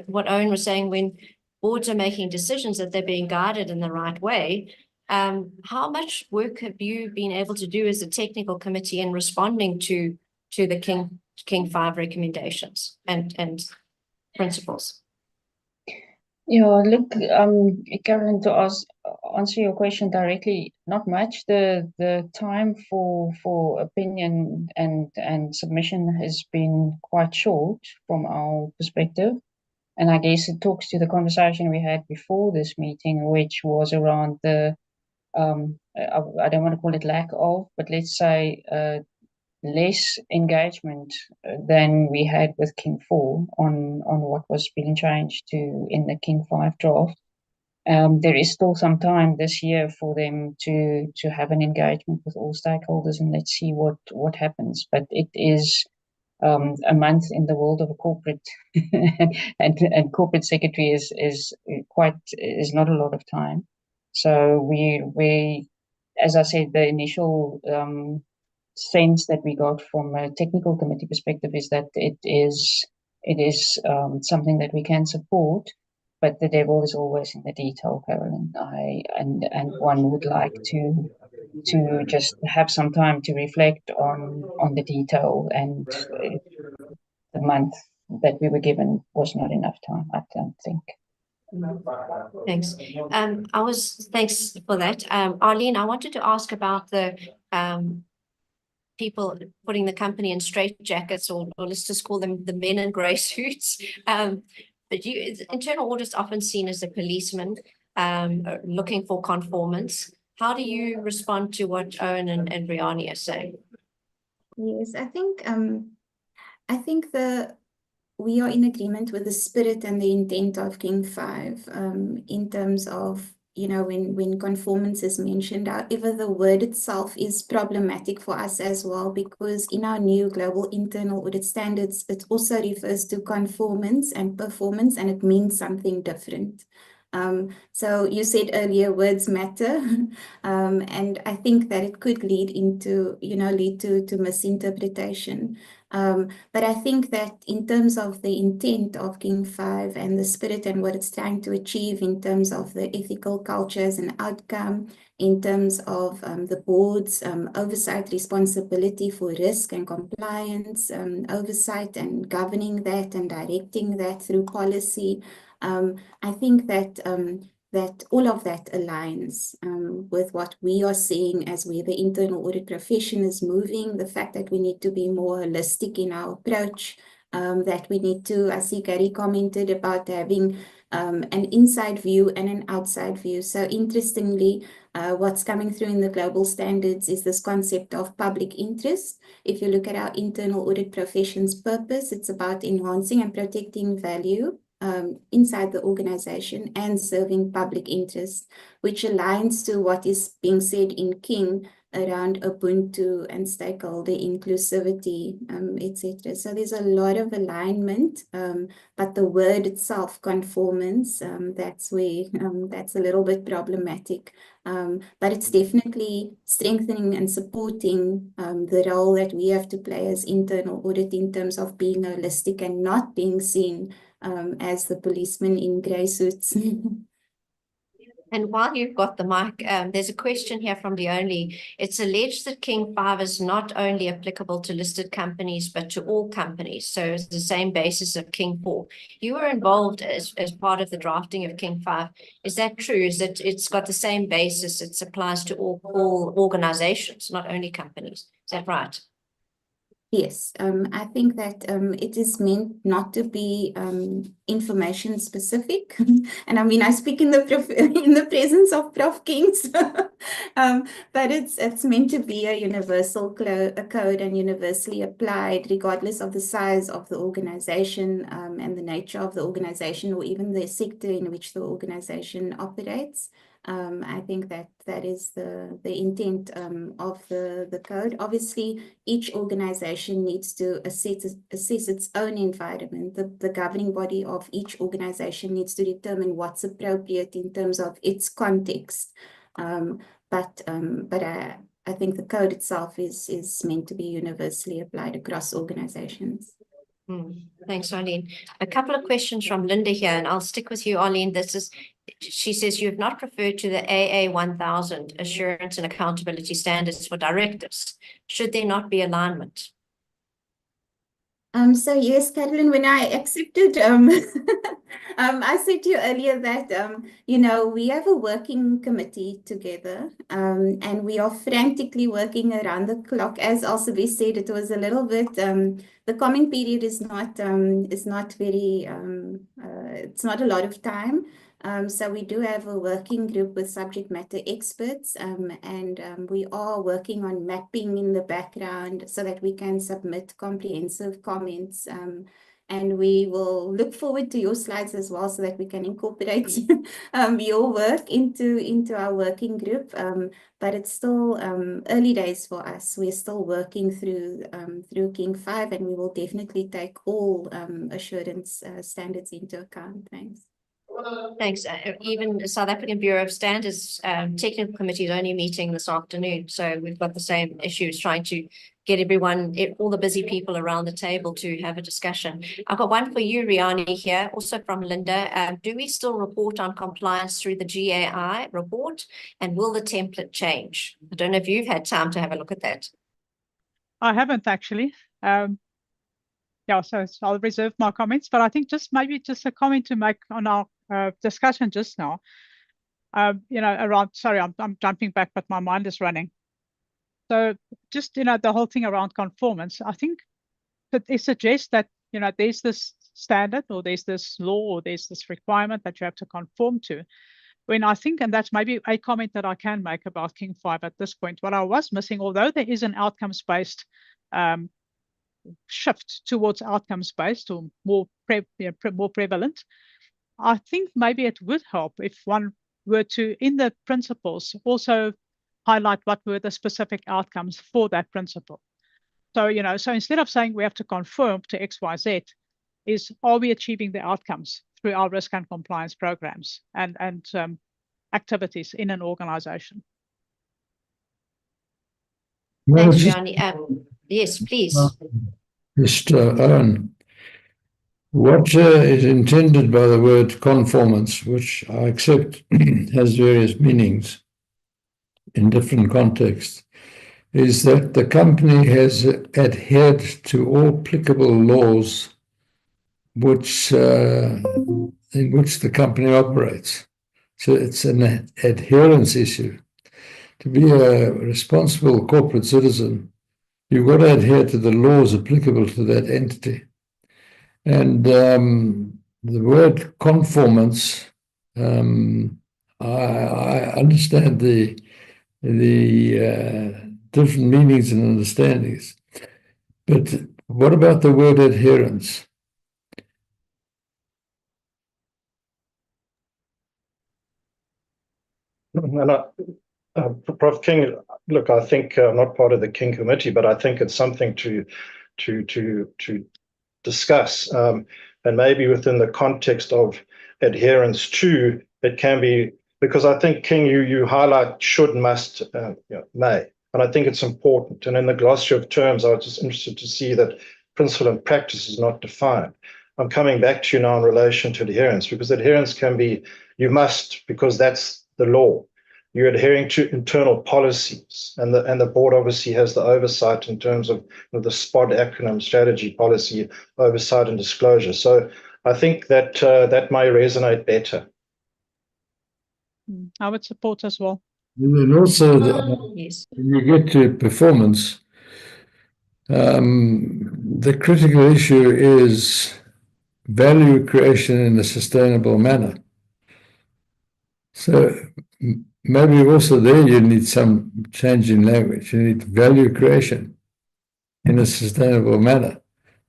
what Owen was saying, when boards are making decisions that they're being guided in the right way, how much work have you been able to do as a technical committee in responding to the King 5 recommendations and principles? Yeah, look, Carolyn, to answer your question directly, not much. The time for opinion and submission has been quite short from our perspective. And I guess it talks to the conversation we had before this meeting, which was around the, I don't want to call it lack of, but let's say less engagement than we had with King 4 on what was being changed to in the King 5 draft. There is still some time this year for them to have an engagement with all stakeholders, and let's see what happens. But it is a month in the world of a corporate and corporate secretary is not a lot of time. So we as I said, the initial sense that we got from a technical committee perspective is that it is something that we can support, but the devil is always in the detail, Carolyn. And one would like to just have some time to reflect on the detail, and the month that we were given was not enough time, I don't think. Thanks. Thanks for that. Arlene, I wanted to ask about the people putting the company in straitjackets, or let's just call them the men in grey suits. But internal audit's often seen as a policeman looking for conformance. How do you respond to what Owen and Briani are saying? Yes, I think we are in agreement with the spirit and the intent of King 5 in terms of, when conformance is mentioned. However, the word itself is problematic for us as well, because in our new global internal audit standards, it also refers to conformance and performance, and it means something different. So you said earlier, words matter, and I think that it could lead to misinterpretation. But I think that in terms of the intent of King 5 and the spirit and what it's trying to achieve in terms of the ethical cultures and outcome, in terms of the board's oversight responsibility for risk and compliance, oversight and governing that and directing that through policy, I think that that all of that aligns with what we are seeing as where the internal audit profession is moving, the fact that we need to be more holistic in our approach, that we need to, I see Gary commented about having an inside view and an outside view. So interestingly, what's coming through in the global standards is this concept of public interest. If you look at our internal audit profession's purpose, it's about enhancing and protecting value inside the organization and serving public interest, which aligns to what is being said in King around Ubuntu and stakeholder inclusivity, etc. So there's a lot of alignment, but the word itself, conformance, that's where that's a little bit problematic. But it's definitely strengthening and supporting the role that we have to play as internal audit in terms of being holistic and not being seen as the policeman in grey suits. And while you've got the mic, there's a question here from Leonie. It's alleged that King 5 is not only applicable to listed companies, but to all companies. So it's the same basis of King 4. You were involved as part of the drafting of King 5. Is that true? Is that it's got the same basis? It applies to all organizations, not only companies. Is that right? Yes, I think that it is meant not to be information specific, and I mean I speak in the in the presence of Prof. Kings, but it's meant to be a universal code and universally applied, regardless of the size of the organization and the nature of the organization, or even the sector in which the organization operates. I think that is the intent of the code. Obviously, each organization needs to assess its own environment. The governing body of each organization needs to determine what's appropriate in terms of its context. But I think the code itself is meant to be universally applied across organizations. Thanks, Arlene. A couple of questions from Linda here, and I'll stick with you, Arlene. She says you have not referred to the AA 1000 assurance and accountability standards for directors. Should there not be alignment? So yes, Carolyn, when I accepted, I said to you earlier that, we have a working committee together, and we are frantically working around the clock. As Elsabe said, it was a little bit, the comment period is not very, it's not a lot of time. So we do have a working group with subject matter experts, and we are working on mapping in the background so that we can submit comprehensive comments. And we will look forward to your slides as well so that we can incorporate your work into our working group. But it's still early days for us. We're still working through King 5, and we will definitely take all assurance standards into account. Thanks. Thanks. Even the South African Bureau of Standards technical committee is only meeting this afternoon. So we've got the same issues, trying to get everyone, all the busy people around the table to have a discussion. I've got one for you, Riani, here, also from Linda. Do we still report on compliance through the GAI report? And will the template change? I don't know if you've had time to have a look at that. I haven't actually. Yeah, so I'll reserve my comments, but I think maybe just a comment to make on our discussion just now. Around, sorry, I'm jumping back, but my mind is running. So just, the whole thing around conformance, I think that it suggests that, there's this standard, or there's this law, or there's this requirement that you have to conform to. When I think, and that's maybe a comment that I can make about King 5 at this point, what I was missing, although there is an outcomes-based shift towards outcomes-based, or more prevalent, I think maybe it would help if one were to, in the principles, also highlight what were the specific outcomes for that principle. So, so instead of saying we have to conform to X, Y, Z, are we achieving the outcomes through our risk and compliance programs and activities in an organization? Thanks, Riani. Yes, please. Mr. Owen, what is intended by the word conformance, which I accept has various meanings in different contexts, is that the company has adhered to all applicable laws in which the company operates. So it's an adherence issue. To be a responsible corporate citizen, you've got to adhere to the laws applicable to that entity. And the word conformance, I understand the different meanings and understandings. But what about the word adherence? Prof. King, look, I think I'm not part of the King committee, but I think it's something to discuss, and maybe within the context of adherence to, it can be, because I think, King, you highlight should, must, may, and I think it's important. And in the glossary of terms, I was just interested to see that principle and practice is not defined. I'm coming back to you now in relation to adherence, because adherence can be you must, because that's the law. You're adhering to internal policies, and the board obviously has the oversight in terms of the SPOD acronym, strategy, policy, oversight, and disclosure. So I think that that may resonate better. I would support as well. And then also, Yes. when you get to performance, The critical issue is value creation in a sustainable manner. So maybe also there you need some change in language. You need value creation in a sustainable manner,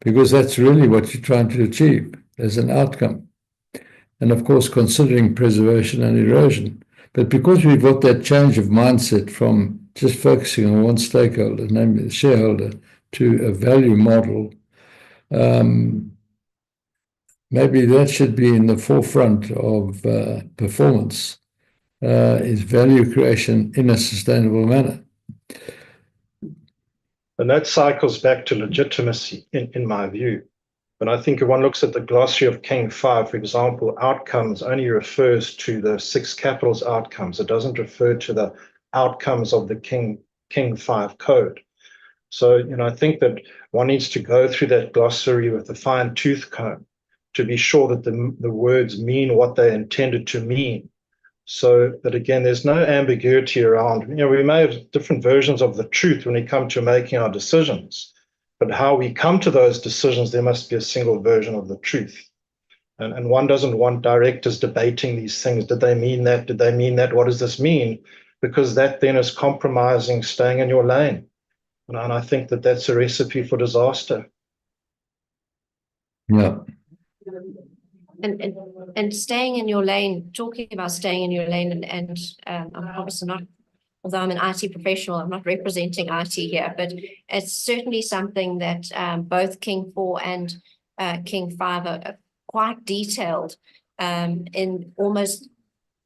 because that's really what you're trying to achieve as an outcome. And of course, considering preservation and erosion. But because we've got that change of mindset from just focusing on one stakeholder, namely the shareholder, to a value model, maybe that should be in the forefront of performance, is value creation in a sustainable manner. And that cycles back to legitimacy, in my view. But I think if one looks at the glossary of King 5, for example, outcomes only refers to the 6 capitals outcomes. It doesn't refer to the outcomes of the King 5 code. So, I think that one needs to go through that glossary with a fine-tooth comb to be sure that the words mean what they're intended to mean. So that, again, there's no ambiguity around, we may have different versions of the truth when we come to making our decisions, but how we come to those decisions, there must be a single version of the truth. And one doesn't want directors debating these things. Did they mean that? Did they mean that? What does this mean? Because that then is compromising staying in your lane. And I think that that's a recipe for disaster. Yeah. And staying in your lane, talking about staying in your lane, and I'm obviously not, although I'm an IT professional, I'm not representing IT here, but it's certainly something that both King 4 and King 5 are quite detailed in almost,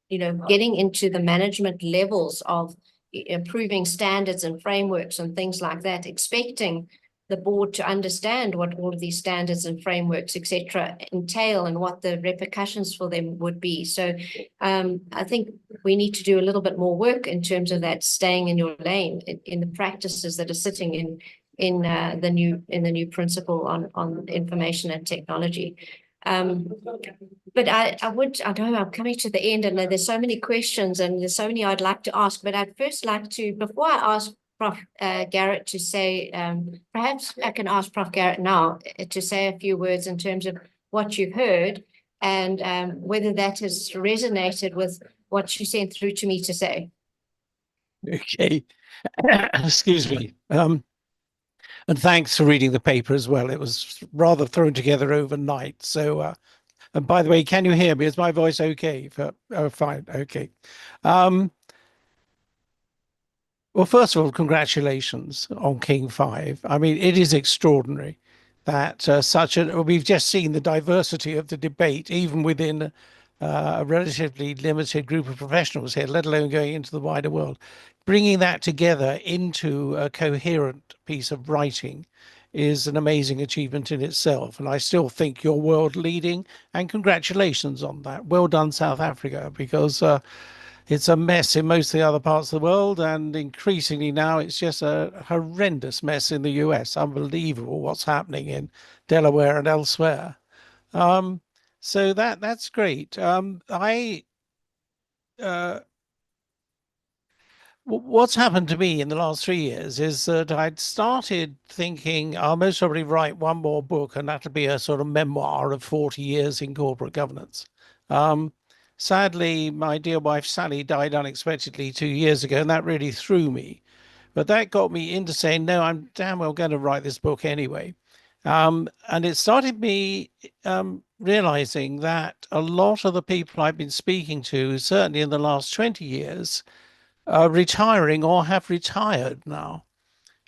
getting into the management levels of improving standards and frameworks and things like that, expecting the board to understand what all of these standards and frameworks, etc., entail and what the repercussions for them would be. So I think we need to do a little bit more work in terms of that staying in your lane in the practices that are sitting in the new principle on information and technology. But I know I'm coming to the end, and there's so many questions and there's so many I'd like to ask, but I'd first like to, before I ask Prof. Garrett to say, perhaps I can ask Prof. Garrett now to say a few words in terms of what you've heard and whether that has resonated with what you sent through to me to say. Okay. Excuse me. And thanks for reading the paper as well. It was rather thrown together overnight. So, and by the way, can you hear me? Is my voice okay? Oh, fine. Okay. Well, first of all, congratulations on King 5. I mean, it is extraordinary that we've just seen the diversity of the debate, even within a relatively limited group of professionals here, let alone going into the wider world. Bringing that together into a coherent piece of writing is an amazing achievement in itself. And I still think you're world leading, and congratulations on that. Well done, South Africa, because it's a mess in most of the other parts of the world, and increasingly now it's just a horrendous mess in the US. Unbelievable what's happening in Delaware and elsewhere. So that's great. What's happened to me in the last 3 years is that I'd started thinking I'll most probably write one more book, and that'll be a sort of memoir of 40 years in corporate governance. Sadly, my dear wife, Sally, died unexpectedly 2 years ago, and that really threw me. But that got me into saying, no, I'm damn well going to write this book anyway. And it started me realizing that a lot of the people I've been speaking to, certainly in the last 20 years, are retiring or have retired now.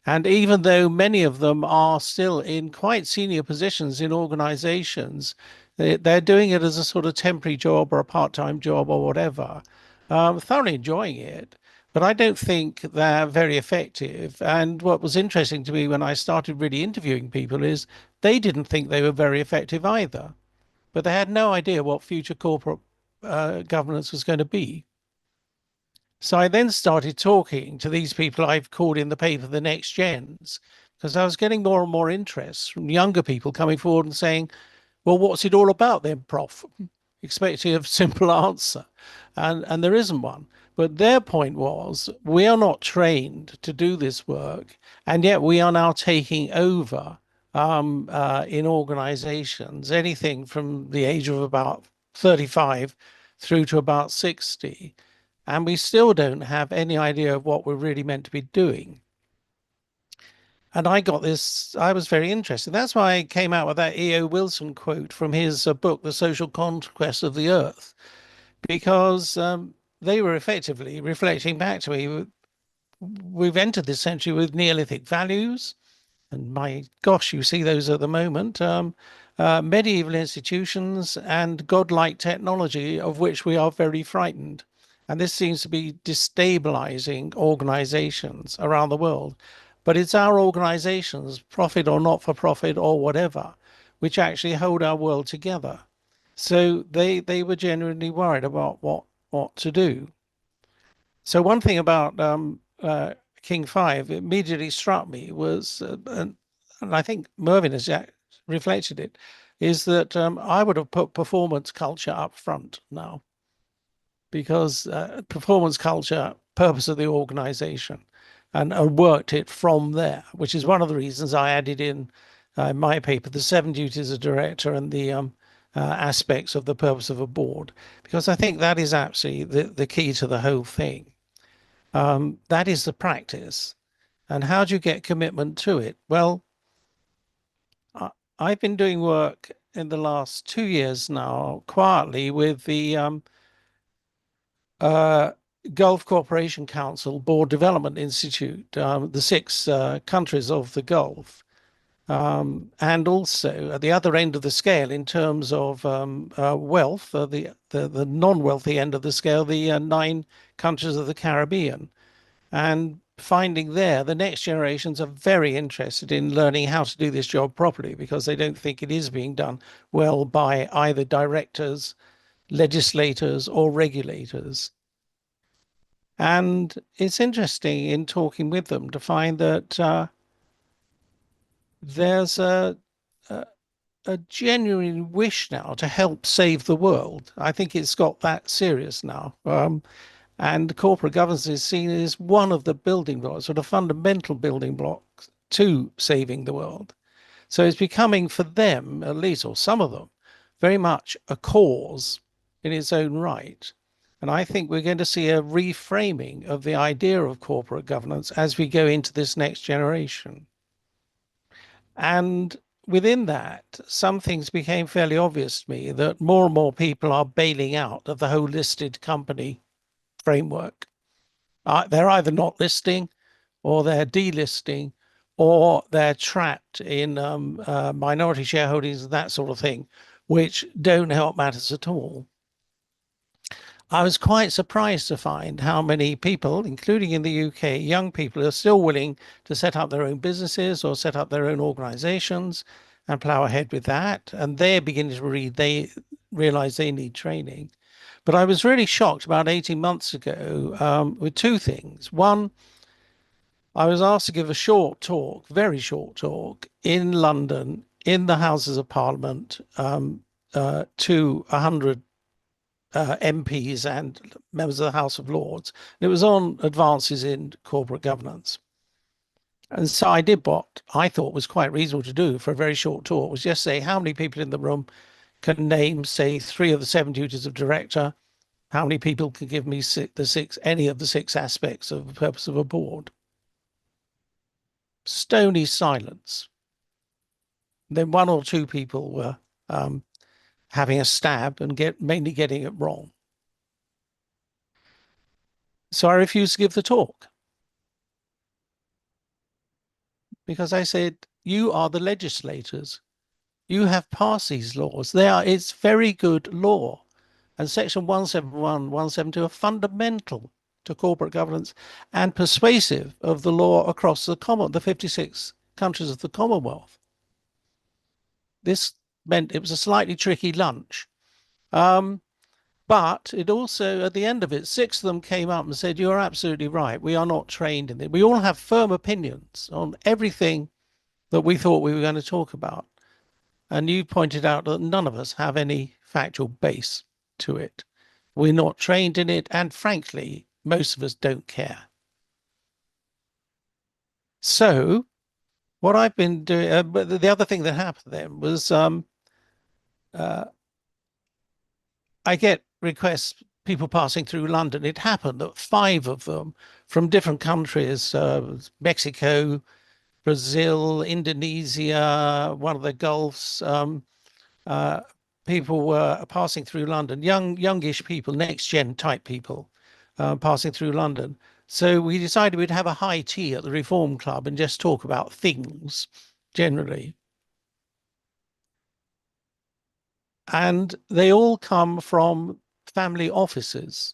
And even though many of them are still in quite senior positions in organizations, they're doing it as a sort of temporary job or a part-time job or whatever, thoroughly enjoying it. But I don't think they're very effective. And what was interesting to me when I started really interviewing people is they didn't think they were very effective either. But they had no idea what future corporate governance was going to be. So I then started talking to these people I've called in the paper the next gens, because I was getting more and more interest from younger people coming forward and saying, well, what's it all about then, Prof? Expecting a simple answer. And there isn't one. But their point was, we are not trained to do this work, and yet we are now taking over in organizations, anything from the age of about 35 through to about 60. And we still don't have any idea of what we're really meant to be doing. And I got this, I was very interested. That's why I came out with that E.O. Wilson quote from his book, The Social Conquest of the Earth, because they were effectively reflecting back to me, we've entered this century with Neolithic values, and my gosh, you see those at the moment, medieval institutions and godlike technology of which we are very frightened. And this seems to be destabilizing organizations around the world. But it's our organizations, profit or not for profit or whatever, which actually hold our world together. So they were genuinely worried about what to do. So one thing about King 5 immediately struck me was, and I think Mervyn has reflected it, is that I would have put performance culture up front now, because performance culture, purpose of the organization, and worked it from there, which is one of the reasons I added in my paper the 7 duties of director and the aspects of the purpose of a board, because I think that is absolutely the key to the whole thing. That is the practice. And how do you get commitment to it? Well, I've been doing work in the last 2 years now, quietly, with the Gulf Cooperation Council Board Development Institute, the 6 countries of the Gulf, and also at the other end of the scale in terms of wealth, the non-wealthy end of the scale, the 9 countries of the Caribbean. And finding there, the next generations are very interested in learning how to do this job properly, because they don't think it is being done well by either directors, legislators, or regulators. And it's interesting in talking with them to find that there's a genuine wish now to help save the world. I think it's got that serious now. And corporate governance is seen as one of the building blocks, sort of fundamental building blocks to saving the world. So it's becoming, for them, at least, or some of them, very much a cause in its own right. And I think we're going to see a reframing of the idea of corporate governance as we go into this next generation. And within that, some things became fairly obvious to me, that more and more people are bailing out of the whole listed company framework. They're either not listing, or they're delisting, or they're trapped in minority shareholdings, that sort of thing, which don't help matters at all. I was quite surprised to find how many people, including in the UK, young people, are still willing to set up their own businesses or set up their own organizations and plow ahead with that. And they're beginning to they realize they need training. But I was really shocked about 18 months ago with 2 things. One, I was asked to give a short talk, very short talk, in London, in the Houses of Parliament, to 100 MPs and members of the House of Lords. And it was on advances in corporate governance. And so I did what I thought was quite reasonable to do for a very short talk, was just say how many people in the room can name, say, 3 of the 7 duties of director. How many people can give me any of the 6 aspects of the purpose of a board? Stony silence. Then 1 or 2 people were having a stab and mainly getting it wrong. So I refused to give the talk, because I said, you are the legislators. You have passed these laws. It's very good law. And section 171, 172 are fundamental to corporate governance and persuasive of the law across the 56 countries of the Commonwealth. This meant it was a slightly tricky lunch. But it also, at the end of it, 6 of them came up and said, you're absolutely right. We are not trained in it. We all have firm opinions on everything that we thought we were going to talk about. And you pointed out that none of us have any factual base to it. We're not trained in it. And frankly, most of us don't care. So what I've been doing, but the other thing that happened then was I get requests, people passing through London. It happened that 5 of them from different countries, Mexico, Brazil, Indonesia, one of the Gulfs, people were passing through London, youngish people, next gen type people passing through London. So we decided we'd have a high tea at the Reform Club and just talk about things generally. And they all come from family offices,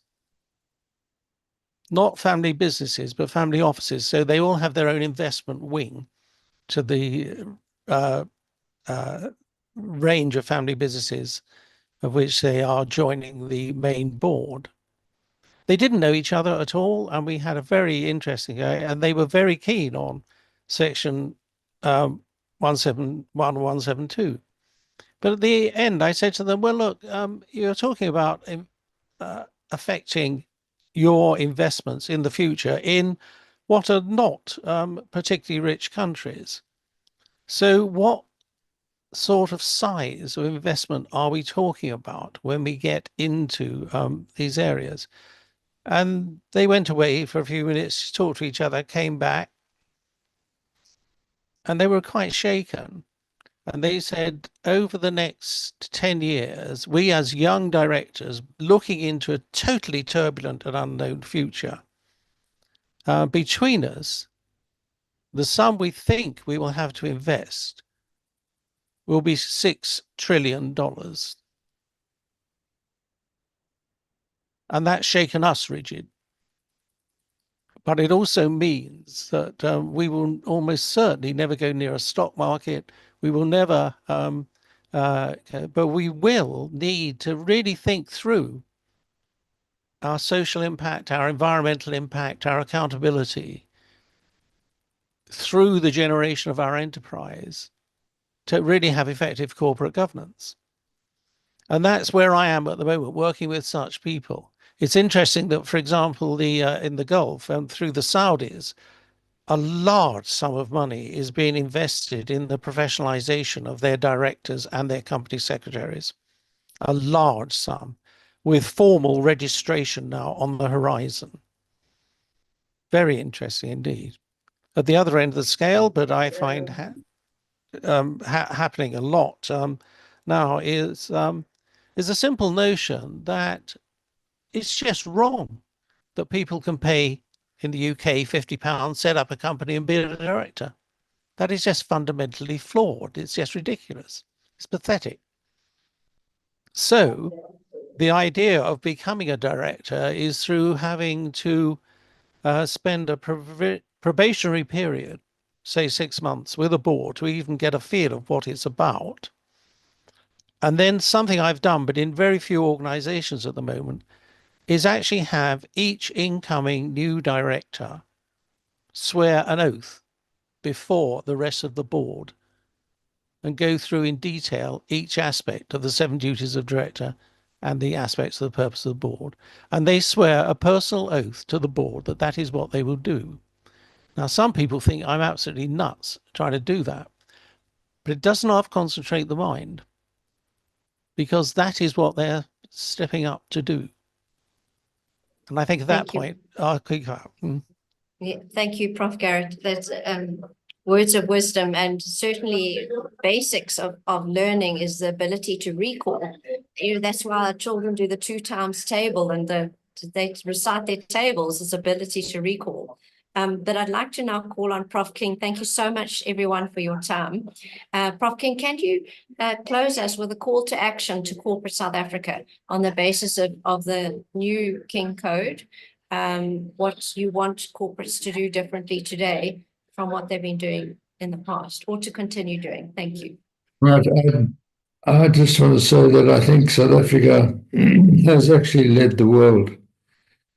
not family businesses, but family offices. So they all have their own investment wing to the range of family businesses of which they are joining the main board. They didn't know each other at all, and we had a very interesting, and they were very keen on section 171, 172. But at the end, I said to them, well, look, you're talking about affecting your investments in the future in what are not particularly rich countries. So what sort of size of investment are we talking about when we get into these areas? And they went away for a few minutes, talked to each other, came back, and they were quite shaken. And they said, over the next 10 years, we as young directors looking into a totally turbulent and unknown future, between us, the sum we think we will have to invest will be $6 trillion. And that's shaken us rigid. But it also means that we will almost certainly never go near a stock market. We will never, but we will need to really think through our social impact, our environmental impact, our accountability through the generation of our enterprise to really have effective corporate governance. And that's where I am at the moment, working with such people. It's interesting that, for example, in the Gulf and through the Saudis, a large sum of money is being invested in the professionalization of their directors and their company secretaries. A large sum, with formal registration now on the horizon. Very interesting indeed. At the other end of the scale, but I find happening a lot now is a simple notion that it's just wrong that people can pay in the UK £50, set up a company and be a director. That is just fundamentally flawed. It's just ridiculous. It's pathetic. So the idea of becoming a director is through having to spend a probationary period, say 6 months, with a board to even get a feel of what it's about. And then something I've done, but in very few organizations at the moment, is actually have each incoming new director swear an oath before the rest of the board and go through in detail each aspect of the 7 duties of director and the aspects of the purpose of the board. And they swear a personal oath to the board that that is what they will do. Now, some people think I'm absolutely nuts trying to do that, but it does not concentrate the mind, because that is what they're stepping up to do. And I think at that point, I'll click out. Yeah, thank you, Prof. Garrett. That's words of wisdom, and certainly basics of learning is the ability to recall. That's why our children do the 2 times table and they recite their tables, is ability to recall. But I'd like to now call on Prof. King. Thank you so much, everyone, for your time. Prof. King, can you close us with a call to action to corporate South Africa on the basis of the new King Code? What you want corporates to do differently today from what they've been doing in the past, or to continue doing. Thank you. Right. I just want to say that I think South Africa has actually led the world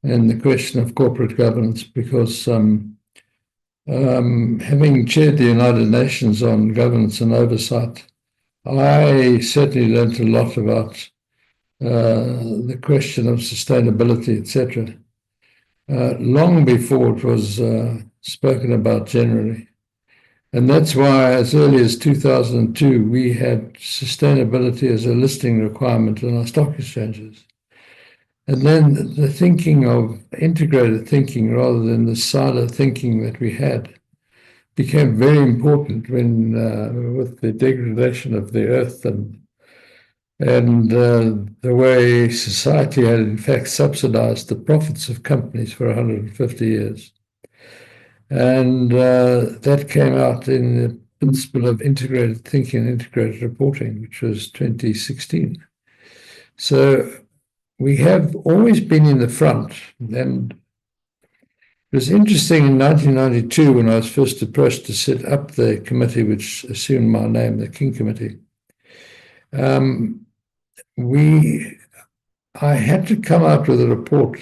in the question of corporate governance, because having chaired the United Nations on governance and oversight, I certainly learned a lot about the question of sustainability, etc. long before it was spoken about generally. And that's why, as early as 2002, we had sustainability as a listing requirement in our stock exchanges. And then the thinking of integrated thinking rather than the silo thinking that we had became very important when, with the degradation of the earth and the way society had in fact subsidized the profits of companies for 150 years. And that came out in the principle of integrated thinking and integrated reporting, which was 2016. So we have always been in the front. And it was interesting in 1992 when I was first approached to set up the committee, which assumed my name, the King Committee. I had to come out with a report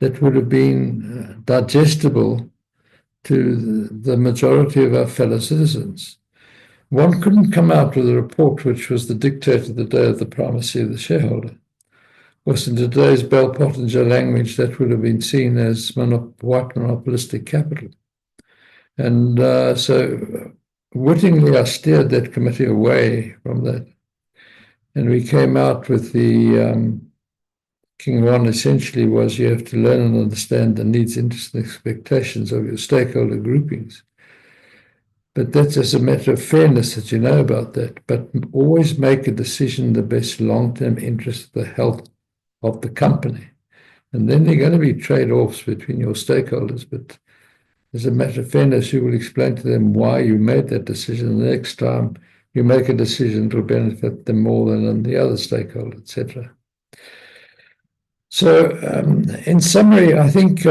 that would have been digestible to the majority of our fellow citizens. One couldn't come out with a report which was the dictate of the day of the primacy of the shareholder. Of course, in today's Bell Pottinger language, that would have been seen as white monopolistic capital. And so wittingly, I steered that committee away from that. And we came out with the King One essentially was you have to learn and understand the needs, interests, and expectations of your stakeholder groupings. But that's as a matter of fairness that you know about that. But always make a decision in the best long-term interest of the health of the company. And then there are going to be trade-offs between your stakeholders. But as a matter of fairness, you will explain to them why you made that decision. The next time you make a decision, it will benefit them more than the other stakeholder, etc. So, in summary, I think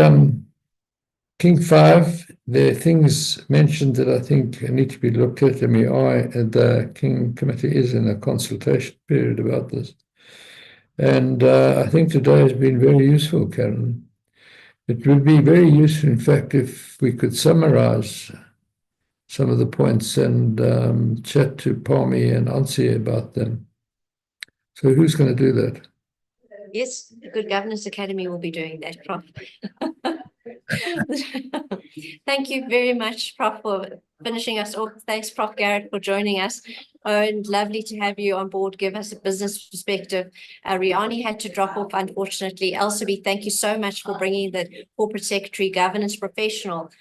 King 5, there are things mentioned that I think need to be looked at. I mean, the King Committee is in a consultation period about this. And I think today has been very useful, Karen. It would be very useful, in fact, if we could summarize some of the points and chat to Palmy and Ansi about them. So who's going to do that? Yes, the Good Governance Academy will be doing that, Prof. Thank you very much, Prof, for finishing us off. Thanks, Prof. Garrett, for joining us. And lovely to have you on board, give us a business perspective. Riani had to drop off, unfortunately. Elsaby, thank you so much for bringing the corporate secretary governance professional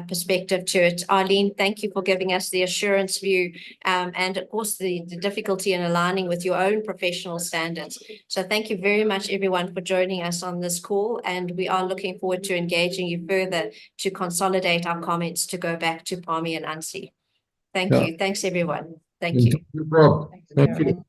perspective to it. Arlene, thank you for giving us the assurance view and, of course, the difficulty in aligning with your own professional standards. So thank you very much, everyone, for joining us on this call. And we are looking forward to engaging you further to consolidate our comments to go back to Palmy and Ansi. Thank you. Thanks, everyone. Thank you. Thank you, Rob. Thank you.